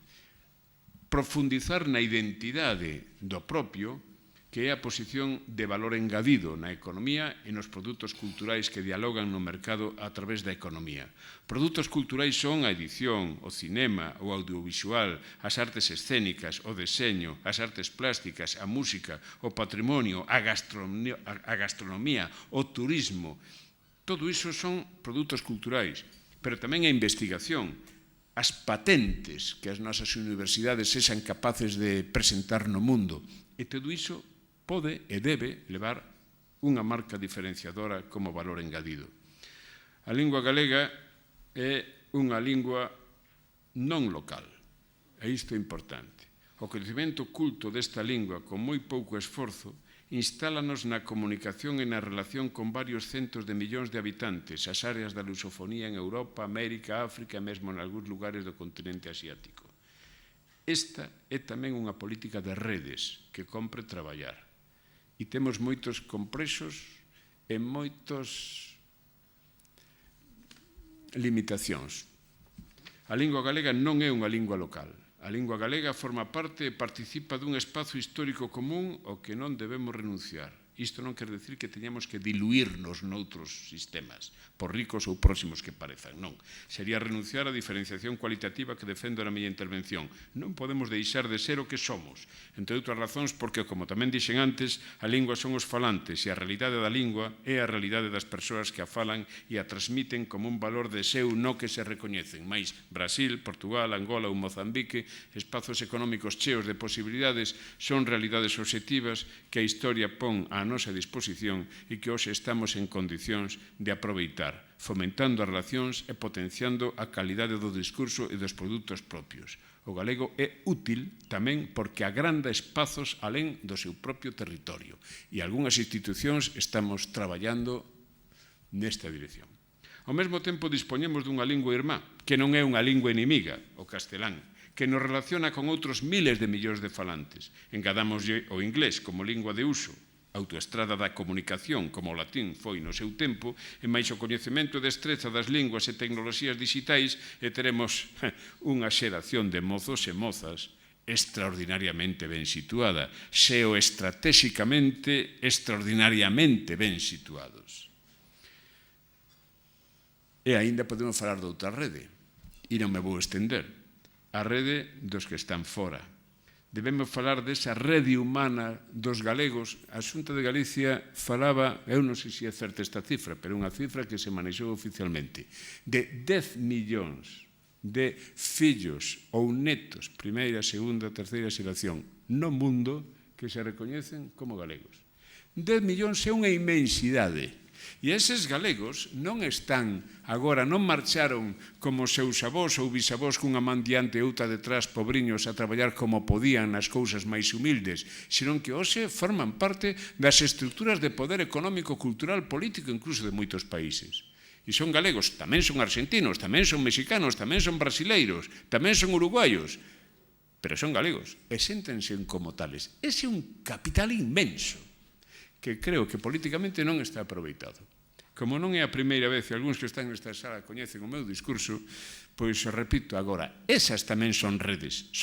profundizar na identidade do propio, que é a posición de valor engadido na economía e nos produtos culturais que dialogan no mercado a través da economía. Produtos culturais son a edición, o cinema, o audiovisual, as artes escénicas, o deseño, as artes plásticas, a música, o patrimonio, a gastronomía, o turismo. Todo iso son produtos culturais, pero tamén a investigación, as patentes que as nosas universidades sexan capaces de presentar no mundo. E todo iso pode e debe levar unha marca diferenciadora como valor engadido. A lingua galega é unha lingua non local, e isto é importante. O coñecemento culto desta lingua con moi pouco esforzo instálanos na comunicación e na relación con varios centos de millóns de habitantes, as áreas da lusofonía en Europa, América, África e mesmo en algúns lugares do continente asiático. Esta é tamén unha política de redes que compre traballar. E temos moitos complexos e moitas limitacións. A lingua galega non é unha lingua local. A lingua galega forma parte e participa dun espazo histórico común ao que non debemos renunciar. Isto non quer decir que teñamos que diluirnos noutros sistemas, por ricos ou próximos que parezan, non. Sería renunciar á diferenciación cualitativa que defendo na miña intervención. Non podemos deixar de ser o que somos, entre outras razóns porque, como tamén dixen antes, a lingua son os falantes e a realidade da lingua é a realidade das persoas que a falan e a transmiten como un valor de seu no que se recoñecen. Mais Brasil, Portugal, Angola ou Mozambique, espazos económicos cheos de posibilidades, son realidades obxectivas que a historia pon á nosa disposición e que hoxe estamos en condicións de aproveitar, fomentando as relacións e potenciando a calidade do discurso e dos produtos propios. O galego é útil tamén porque agranda espazos alén do seu propio territorio e algunhas institucións estamos traballando nesta dirección. Ao mesmo tempo dispoñemos dunha lingua irmá, que non é unha lingua inimiga, o castelán, que nos relaciona con outros miles de millóns de falantes. Engadámoslle o inglés como lingua de uso, autoestrada da comunicación, como o latín foi no seu tempo, e máis o coñecemento e destreza das linguas e tecnoloxías digitais, e teremos unha xeración de mozos e mozas extraordinariamente ben situada, xeoestratégicamente extraordinariamente ben situados. E aínda podemos falar de outra rede, e non me vou estender, a rede dos que están fora. Debemos falar desa rede humana dos galegos. A Xunta de Galicia falaba, eu non sei se é certa esta cifra, pero unha cifra que se manexou oficialmente, de 10 millóns de fillos ou netos, primeira, segunda, terceira xeración, no mundo que se recoñecen como galegos. 10 millóns é unha inmensidade. E eses galegos non están agora, non marcharon como seus avós ou bisavós cunha man diante e outra detrás, pobriños, a traballar como podían nas cousas máis humildes, senón que hoxe forman parte das estruturas de poder económico, cultural, político, incluso de moitos países. E son galegos, tamén son argentinos, tamén son mexicanos, tamén son brasileiros, tamén son uruguayos, pero son galegos e séntense como tales. Ese é un capital inmenso que creo que políticamente non está aproveitado. Como non é a primeira vez, e algúns que están nesta sala coñecen o meu discurso, pois repito agora, esas tamén son redes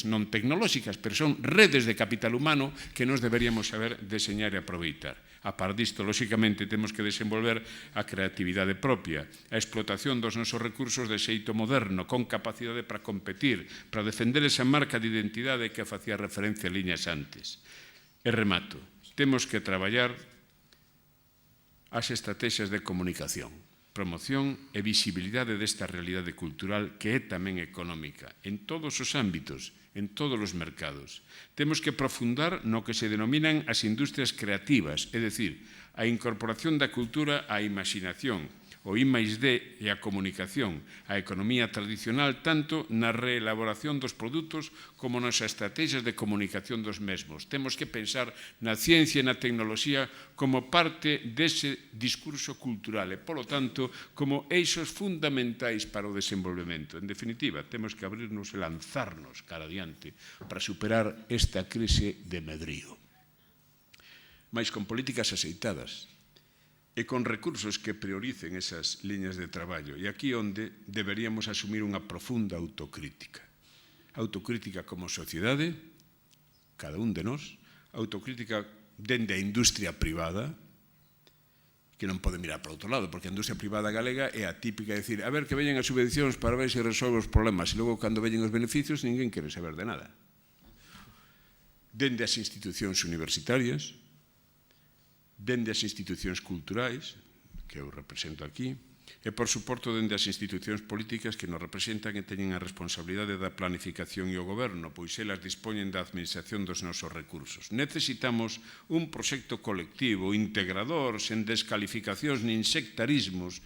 non tecnolóxicas, pero son redes de capital humano que nos deberíamos saber deseñar e aproveitar. A par disto, lóxicamente, temos que desenvolver a creatividade propia, a explotación dos nosos recursos de xeito moderno, con capacidade para competir, para defender esa marca de identidade que facía referencia a liñas antes. E remato, temos que traballar as estrategias de comunicación, promoción e visibilidade desta realidade cultural que é tamén económica, en todos os ámbitos, en todos os mercados. Temos que profundar no que se denominan as industrias creativas, é dicir, a incorporación da cultura á imaginación, o I+D e a comunicación, a economía tradicional tanto na reelaboración dos produtos como nas estrategias de comunicación dos mesmos. Temos que pensar na ciencia e na tecnoloxía como parte dese discurso cultural e, polo tanto, como eixos fundamentais para o desenvolvemento. En definitiva, temos que abrirnos e lanzarnos cara adiante para superar esta crise de medrío. Mais con políticas aceitadas e con recursos que prioricen esas liñas de traballo. E aquí onde deberíamos asumir unha profunda autocrítica. Autocrítica como sociedade, cada un de nós, autocrítica dende a industria privada, que non pode mirar para outro lado, porque a industria privada galega é a típica de decir, a ver que veñen as subvencións para ver se resolve os problemas, e logo cando veñen os beneficios ninguén quere saber de nada. Dende as institucións universitarias, dende as institucións culturais, que eu represento aquí, e, por suporto, dende as institucións políticas que nos representan e teñen a responsabilidade da planificación e o goberno, pois elas dispoñen da administración dos nosos recursos. Necesitamos un proxecto colectivo, integrador, sen descalificacións nin sectarismos,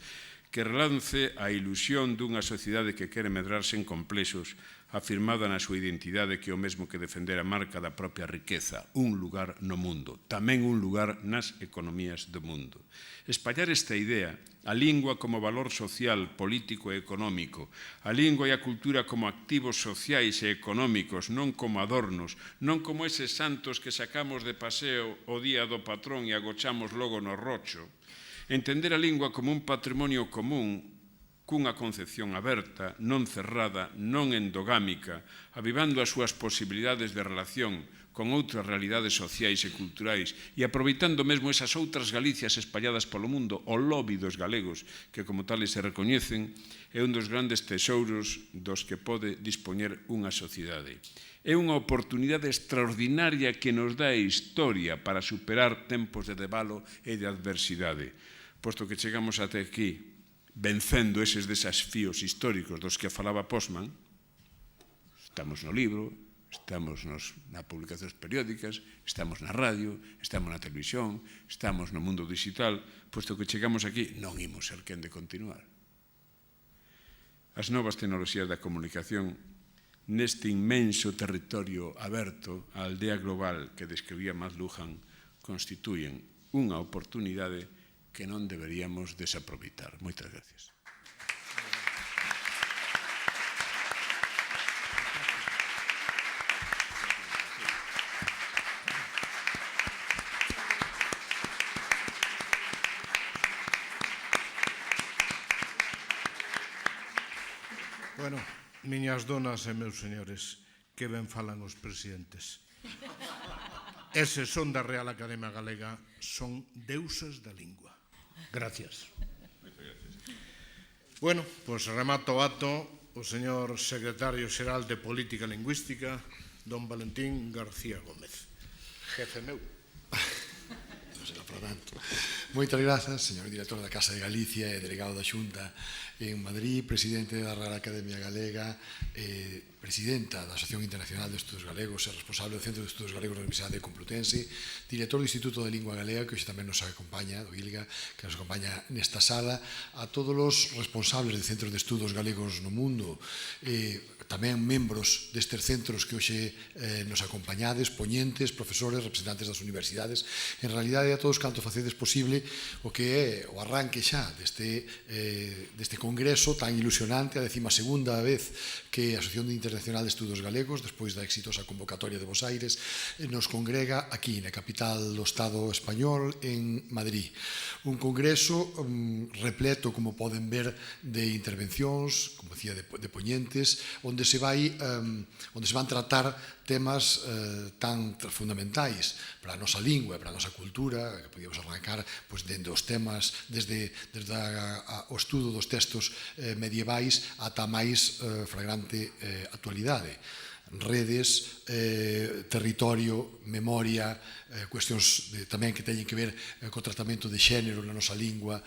que relance a ilusión dunha sociedade que quere medrarse en complexos, afirmada na súa identidade que é o mesmo que defender a marca da propia riqueza, un lugar no mundo, tamén un lugar nas economías do mundo. Espallar esta idea, a lingua como valor social, político e económico, a lingua e a cultura como activos sociais e económicos, non como adornos, non como eses santos que sacamos de paseo o día do patrón e agochamos logo no rocho. Entender a lingua como un patrimonio común, cunha concepción aberta, non cerrada, non endogámica, avivando as súas posibilidades de relación con outras realidades sociais e culturais e aproveitando mesmo esas outras Galicias espalladas polo mundo, o lobby dos galegos, que como tales se recoñecen, é un dos grandes tesouros dos que pode dispoñer unha sociedade. É unha oportunidade extraordinaria que nos dá a historia para superar tempos de debalo e de adversidade, posto que chegamos até aquí, vencendo eses desafíos históricos dos que falaba Postman. Estamos no libro, estamos nas publicacións periódicas, estamos na radio, estamos na televisión, estamos no mundo digital, posto que chegamos aquí, non imos ser quen de continuar. As novas tecnoloxías da comunicación neste inmenso territorio aberto, a aldea global que describía McLuhan, constituyen unha oportunidade que non deberíamos desaproveitar. Moitas gracias. Bueno, miñas donas e meus señores, que ben falan os presidentes. Eses son da Real Academia Galega, son deusas da lingua. Gracias. Bueno, pois remato o acto o señor secretario xeral de Política Lingüística, don Valentín García Gómez. Jefe meu. Moitas grazas, señor director da Casa de Galicia e delegado da Xunta en Madrid, presidente da Real Academia Galega, presidenta da Asociación Internacional de Estudos Galegos e responsable do Centro de Estudos Galegos da Universidade Complutense, director do Instituto de Lingua Galega, que hoxe tamén nos acompaña, do ILGA, que nos acompaña nesta sala, a todos os responsables de centros de estudos galegos no mundo, tamén membros destes centros que hoxe nos acompañades, poñentes, profesores, representantes das universidades, en realidade a todos canto facedes posible o que é o arranque xa deste congreso tan ilusionante, a 12ª vez que a Asociación Internacional de Estudos Galegos, despois da exitosa convocatoria de Bos Aires, nos congrega aquí na capital do Estado español, en Madrid. Un congreso repleto, como poden ver, de intervencións, como decía, de poñentes, onde se van tratar temas tan fundamentais para a nosa lingua, para a nosa cultura, que podíamos arrancar dende os temas, desde o estudo dos textos medievais ata a máis flagrante actualidade. Redes, territorio, memoria, cuestións tamén que teñen que ver co tratamento de xénero na nosa lingua,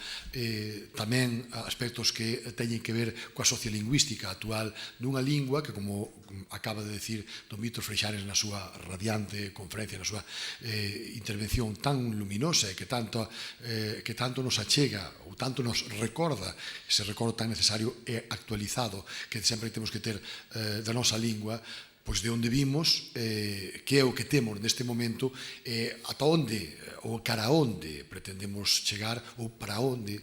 tamén aspectos que teñen que ver coa sociolingüística actual dunha lingua que, como acaba de decir don Víctor Freixanes na súa radiante conferencia, na súa intervención tan luminosa e que tanto nos achega ou tanto nos recorda ese recordo tan necesario e actualizado que sempre temos que ter da nosa lingua, pois de onde vimos, que é o que temos neste momento, ata onde, ou cara a onde pretendemos chegar, ou para onde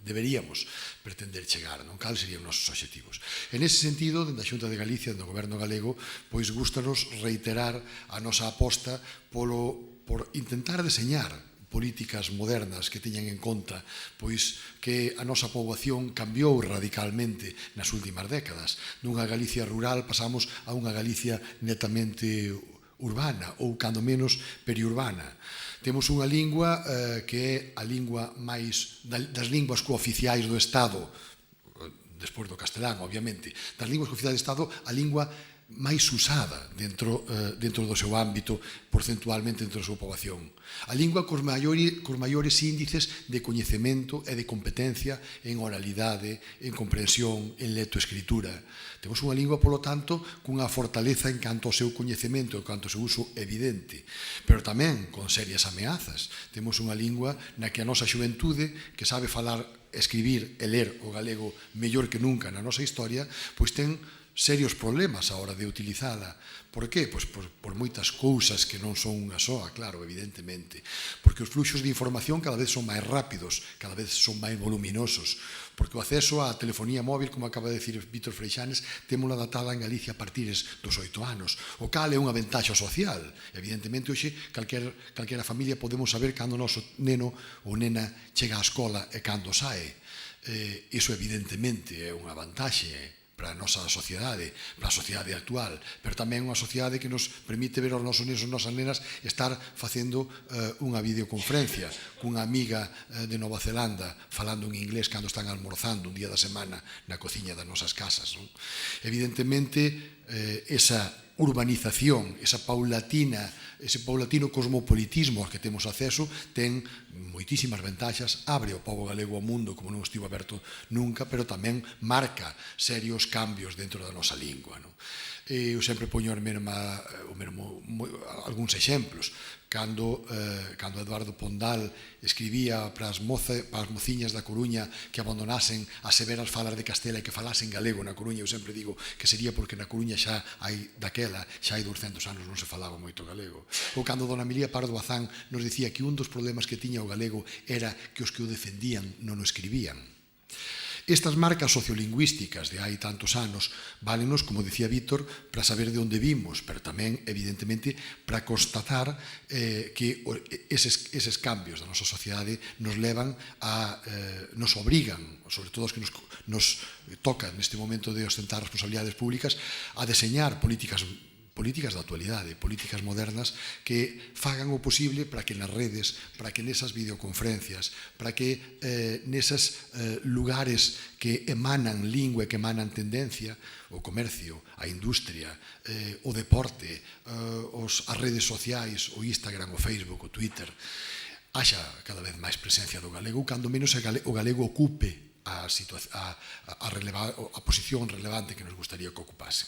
deberíamos pretender chegar, non? Cales serían os nosos obxectivos. En ese sentido, dende a Xunta de Galicia, do Goberno galego, pois gústanos reiterar a nosa aposta por intentar deseñar políticas modernas que teñan en conta pois que a nosa poboación cambiou radicalmente nas últimas décadas. Dunha Galicia rural pasamos a unha Galicia netamente urbana ou, cando menos, periurbana. Temos unha lingua que é a lingua máis das linguas cooficiais do Estado, despois do castelán, obviamente, das linguas cooficiais do Estado, a lingua máis usada dentro do seu ámbito, porcentualmente dentro da súa poboación. A lingua cos maiores índices de coñecemento e de competencia en oralidade, en comprensión, en lectoescritura. Temos unha lingua, polo tanto, cunha fortaleza en canto ao seu coñecemento, en canto ao seu uso evidente, pero tamén con serias ameazas. Temos unha lingua na que a nosa xuventude, que sabe falar, escribir e ler o galego mellor que nunca na nosa historia, pois ten serios problemas a hora de utilizala. Por qué? Pois por moitas cousas que non son unha soa, claro, evidentemente. Porque os fluxos de información cada vez son máis rápidos, cada vez son máis voluminosos. Porque o acceso á telefonía móvil, como acaba de decir Víctor Freixanes, témola datada en Galicia a partir dos 8 anos. O cal é unha ventaxa social. Evidentemente, hoxe, calquera familia podemos saber cando o noso neno ou nena chega á escola e cando sae. Iso, evidentemente, é unha vantaxe para a nosa sociedade, para a sociedade actual, pero tamén unha sociedade que nos permite ver aos nosos nenos e nosas nenas estar facendo unha videoconferencia cunha amiga de Nova Zelanda falando en inglés cando están almorzando un día da semana na cociña das nosas casas. Evidentemente, esa urbanización, ese paulatino cosmopolitismo ao que temos acceso ten moitísimas ventaxas, abre o pobo galego ao mundo como non estivo aberto nunca, pero tamén marca serios cambios dentro da nosa lingua. Eu sempre poño algúns exemplos. Cando Eduardo Pondal escribía para as mociñas da Coruña que abandonasen as severas falas de Castela e que falasen galego na Coruña, eu sempre digo que sería porque na Coruña xa hai 200 anos non se falaba moito galego. Ou cando dona Emilia Pardo Bazán nos dicía que un dos problemas que tiña o galego era que os que o defendían non o escribían. Estas marcas sociolingüísticas de hai tantos anos válenos, como decía Víctor, para saber de onde vimos, pero tamén, evidentemente, para constatar que eses cambios da nosa sociedade nos levan nos obrigan, sobre todo os que nos tocan neste momento de ostentar responsabilidades públicas, a deseñar políticas da actualidade, políticas modernas que fagan o posible para que nas redes, para que nesas videoconferencias, para que nesas lugares que emanan lingua e que emanan tendencia, o comercio, a industria, o deporte, as redes sociais, o Instagram, o Facebook, o Twitter, haxa cada vez máis presencia do galego, cando menos o galego ocupe a posición relevante que nos gustaría que ocupasen.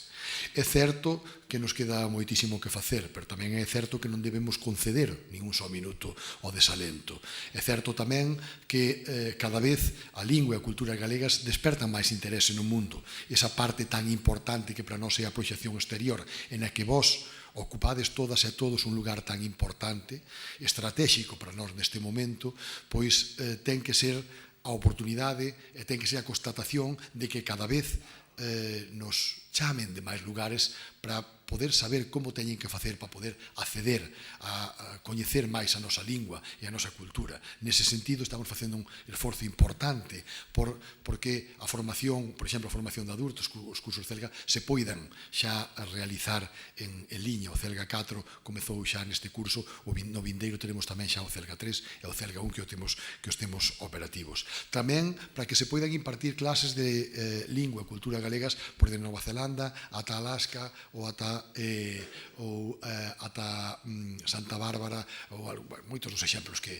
É certo que nos queda moitísimo que facer, pero tamén é certo que non debemos conceder nin un só minuto ao desalento. É certo tamén que cada vez a lingua e a cultura galegas despertan máis interese no mundo. Esa parte tan importante que para nós é a proxección exterior, en a que vos ocupades todas e todos un lugar tan importante, estratégico para nós neste momento, pois ten que ser a oportunidade e ten que ser a constatación de que cada vez nos chamen de máis lugares para poder saber como teñen que facer para poder acceder a coñecer máis a nosa lingua e a nosa cultura. Nese sentido, estamos facendo un esforzo importante porque a formación, por exemplo, a formación de adultos, os cursos CELGA, se poidan xa realizar en liña. O CELGA 4 comezou xa neste curso, no vindeiro teremos tamén xa o CELGA 3 e o CELGA 1 que os temos operativos. Tamén para que se poidan impartir clases de lingua e cultura galegas por de Nova Zelanda ata Alaska ou ata Santa Bárbara, ou moitos dos exemplos que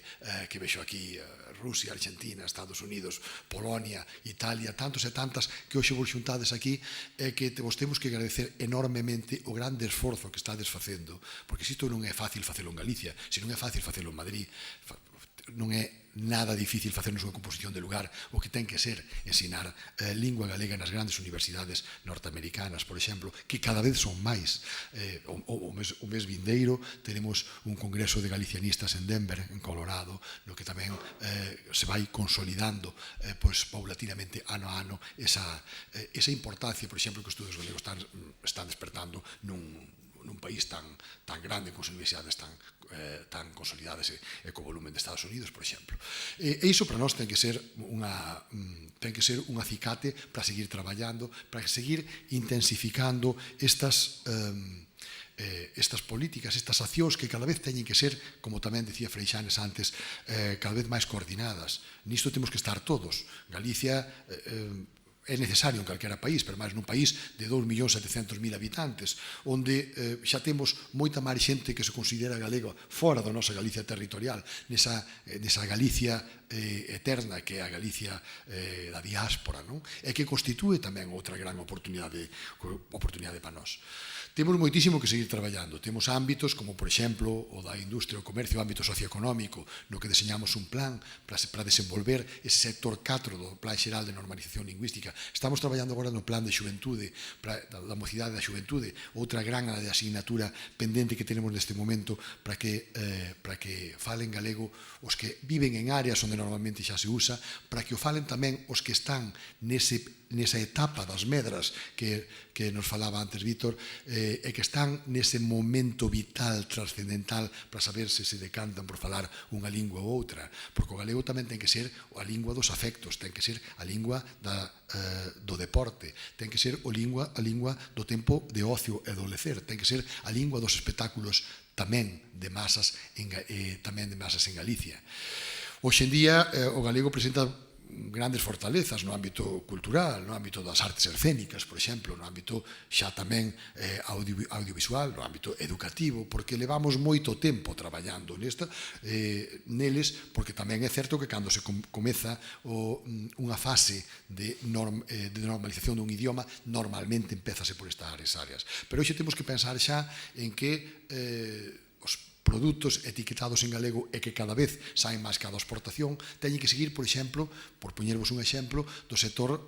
vexo aquí, Rusia, Argentina, Estados Unidos, Polonia, Italia, tantos e tantas que hoxe vos xuntades aquí, que vos temos que agradecer enormemente o grande esforzo que estades facendo, porque isto non é fácil facelo en Galicia, se non é fácil facelo en Madrid, non é nada difícil facernos unha composición de lugar. O que ten que ser ensinar lingua galega nas grandes universidades norteamericanas, por exemplo, que cada vez son máis. O mes vindeiro tenemos un congreso de galicianistas en Denver, en Colorado, no que tamén se vai consolidando paulatinamente ano a ano esa importancia, por exemplo, que os estudos galegos están despertando nun país tan grande, con universidades tan consolidadas e co volumen de Estados Unidos, por exemplo. E iso para nós ten que ser un acicate para seguir traballando, para seguir intensificando estas políticas, estas accións que cada vez teñen que ser, como tamén decía Freixanes antes, cada vez máis coordinadas. Nisto temos que estar todos. Galicia é necesario en calquera país, pero máis nun país de 2.700.000 habitantes, onde xa temos moita máis xente que se considera galega fora da nosa Galicia territorial, nesa Galicia eterna que é a Galicia da diáspora, e que constitúe tamén outra gran oportunidade para nós. Temos moitísimo que seguir traballando. Temos ámbitos como, por exemplo, o da industria e o comercio, o ámbito socioeconómico, no que deseñamos un plan para desenvolver ese sector 4 do Plan Xeral de Normalización Lingüística. Estamos traballando agora no plan de xuventude, da mocidade da xuventude, outra gran asignatura pendente que tenemos neste momento para que falen galego os que viven en áreas onde normalmente xa se usa, para que o falen tamén os que están nesa etapa das medras que nos falaba antes Víctor, e que están nese momento vital, trascendental, para saber se decantan por falar unha lingua ou outra, porque o galego tamén ten que ser a lingua dos afectos, ten que ser a lingua do deporte, ten que ser a lingua do tempo de ocio e do lecer, ten que ser a lingua dos espectáculos tamén de masas en Galicia. Hoxe en día o galego presenta grandes fortalezas no ámbito cultural, no ámbito das artes escénicas, por exemplo, no ámbito xa tamén audiovisual, no ámbito educativo, porque levamos moito tempo traballando neles, porque tamén é certo que cando se comeza unha fase de normalización dun idioma, normalmente empézase por estas áreas. Pero hoxe temos que pensar xa en que os produtos etiquetados en galego e que cada vez saen máis cada exportación, teñen que seguir, por exemplo, por poñervos un exemplo, do sector,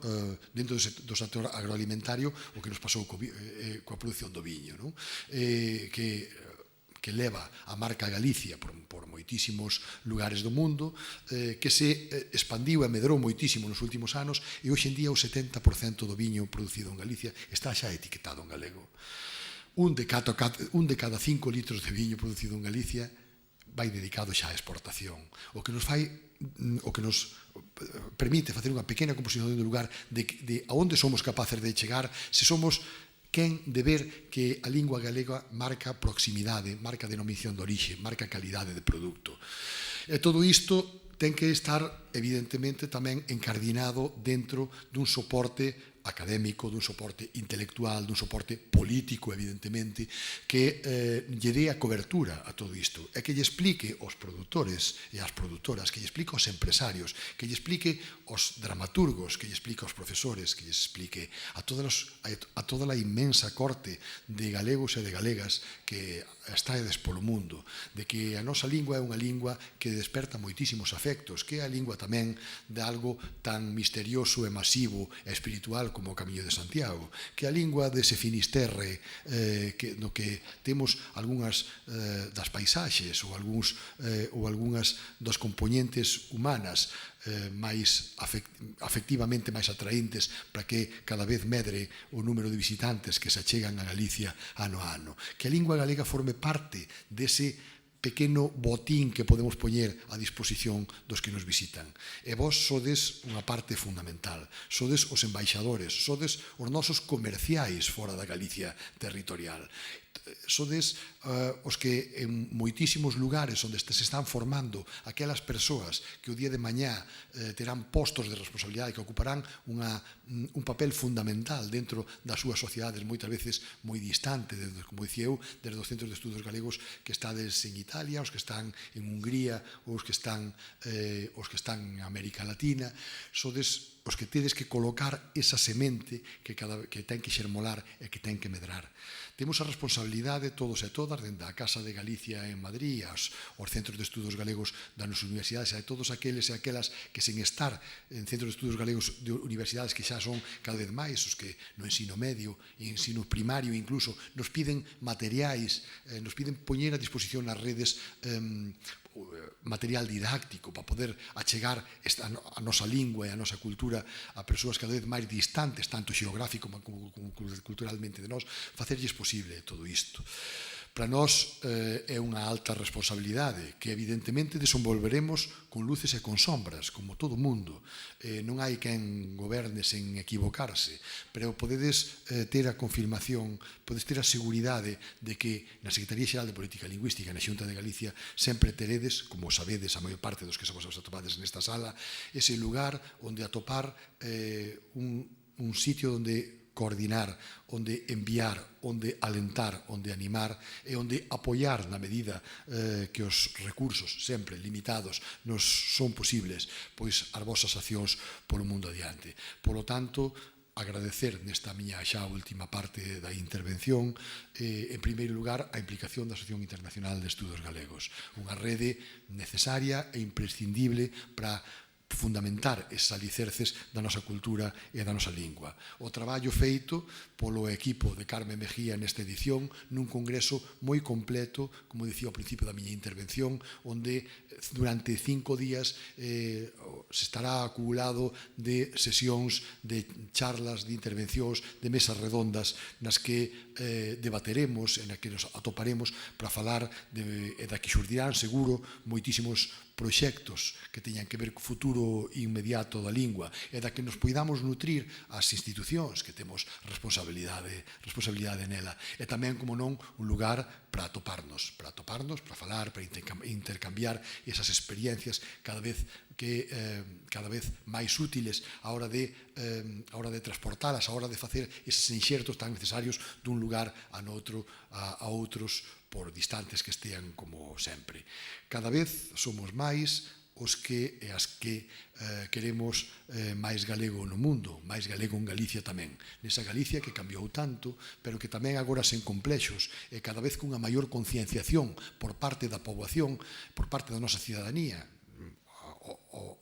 dentro do sector agroalimentario, o que nos pasou coa produción do viño, que leva a marca Galicia por moitísimos lugares do mundo, que se expandiu e medrou moitísimo nos últimos anos, e hoxe en día o 70% do viño producido en Galicia está xa etiquetado en galego. Un de cada 5 litros de viño producido en Galicia vai dedicado xa á exportación, o que nos permite facer unha pequena composición do lugar de aonde somos capaces de chegar, se somos quen de ver que a lingua galega marca proximidade, marca denominación de orixe, marca calidade de produto. E todo isto ten que estar, evidentemente, tamén encardinado dentro dun soporte académico, dun soporte intelectual, dun soporte político, evidentemente, que lle dé a cobertura a todo isto e que lle explique aos produtores e ás produtoras, que lle explique aos empresarios, que lle explique aos dramaturgos, que lle explique aos profesores, que lle explique a toda a inmensa corte de galegos e de galegas que estades polo mundo, de que a nosa lingua é unha lingua que desperta moitísimos afectos, que é a lingua tamén de algo tan misterioso e masivo e espiritual como o Camiño de Santiago, que a lingua dese Finisterre no que temos algunhas das paisaxes ou algunhas das componentes humanas máis afectivamente máis atraíntes para que cada vez medre o número de visitantes que se achegan a Galicia ano a ano. Que a lingua galega forme parte dese pequeno botín que podemos poñer a disposición dos que nos visitan. E vos sodes unha parte fundamental, sodes os embaixadores, sodes os nosos comerciais fora da Galicia territorial. Sodes os que en moitísimos lugares onde se están formando aquelas persoas que o día de mañá terán postos de responsabilidade, que ocuparán un papel fundamental dentro das súas sociedades, moitas veces moi distante, como dicía eu, desde os centros de estudos galegos que estades en Italia, os que están en Hungría, ou os que están en América Latina. Sodes os que tedes que colocar esa semente que ten que xermolar e que ten que medrar. Temos a responsabilidade, todos e todas, dende a Casa de Galicia en Madrid, aos centros de estudos galegos das nosas universidades, e a todos aqueles e aquelas que sen estar en centros de estudos galegos de universidades que xa son cada vez máis, os que no ensino medio e ensino primario incluso nos piden materiais, nos piden poñer a disposición nas redes material didáctico para poder achegar a nosa lingua e a nosa cultura a persoas cada vez máis distantes, tanto xeográfico como culturalmente de nós, facerlles posible todo isto. Para nós é unha alta responsabilidade que evidentemente desenvolveremos con luces e con sombras, como todo mundo. Non hai quen goberne sen equivocarse, pero podedes ter a confirmación, podedes ter a seguridade de que na Secretaría Xeral de Política Lingüística na Xunta de Galicia sempre teredes, como sabedes a maior parte dos que somos atopades nesta sala, ese lugar onde atopar un sitio onde coordinar, onde enviar, onde alentar, onde animar e onde apoiar na medida que os recursos sempre limitados nos son posibles, pois as vosas accións polo mundo adiante. Polo tanto, agradecer nesta miña xa última parte da intervención en primeiro lugar a implicación da Asociación Internacional de Estudos Galegos, unha rede necesaria e imprescindible para fundamentar esas alicerces da nosa cultura e da nosa lingua. O traballo feito polo equipo de Carmen Mejía nesta edición nun congreso moi completo, como dicía ao principio da miña intervención, onde durante 5 días se estará acumulado de sesións, de charlas, de intervencións, de mesas redondas nas que debateremos, en as que nos atoparemos para falar e da que xurdirán seguro moitísimos proxectos que teñan que ver co futuro inmediato da lingua e da que nos poidamos nutrir as institucións que temos responsabilidade nela e tamén, como non, un lugar para atoparnos, para falar, para intercambiar esas experiencias cada vez máis útiles a hora de transportalas, a hora de facer eses enxertos tan necesarios dun lugar a outros por distantes que estean como sempre. Cada vez somos máis os que e as que queremos máis galego no mundo, máis galego en Galicia tamén. Nesa Galicia que cambiou tanto, pero que tamén agora sen complexos e cada vez cunha maior concienciación por parte da poboación, por parte da nosa cidadanía.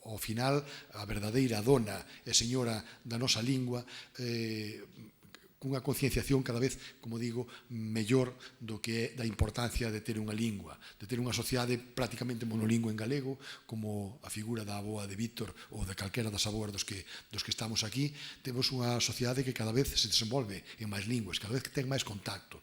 Ao final, a verdadeira dona e señora da nosa lingua cunha concienciación cada vez, como digo, mellor do que é da importancia de ter unha lingua, de ter unha sociedade prácticamente monolingüe en galego, como a figura da avoa de Víctor ou de calquera das avoas dos que estamos aquí. Temos unha sociedade que cada vez se desenvolve en máis linguas, cada vez que ten máis contacto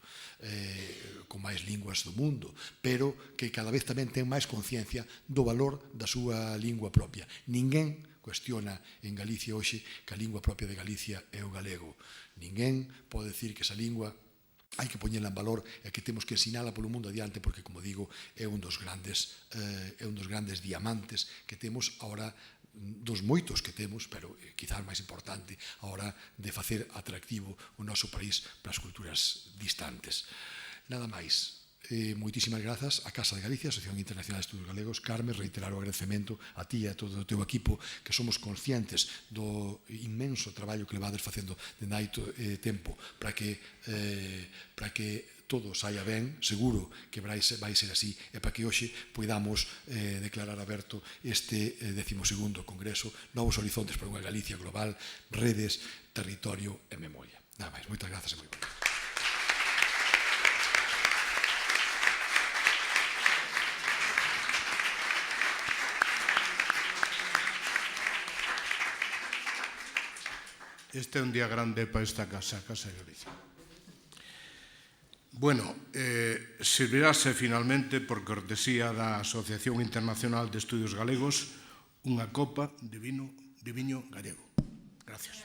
con máis linguas do mundo, pero que cada vez tamén ten máis conciencia do valor da súa lingua propia. Ninguén cuestiona en Galicia hoxe que a lingua propia de Galicia é o galego. Ninguén pode decir que esa lingua hai que poñela en valor e que temos que ensinala polo mundo adiante porque, como digo, é un dos grandes diamantes que temos ahora dos moitos que temos, pero quizás máis importante a hora de facer atractivo o noso país para as culturas distantes. Nada máis. Moitísimas grazas a Casa de Galicia, Asociación Internacional de Estudos Galegos. Carme, reiterar o agradecemento a ti e a todo o teu equipo, que somos conscientes do inmenso traballo que levades facendo de naito tempo para que todo saia ben. Seguro que vai ser así, e para que hoxe poidamos declarar aberto este 12º Congreso Novos Horizontes para unha Galicia global, redes, territorio e memoria. Nada máis, moitas grazas e moi boas. Este é un día grande para esta casa, a Casa de Galicia. Bueno, servirase finalmente, por cortesía da Asociación Internacional de Estudios Galegos, unha copa de viño gallego. Gracias.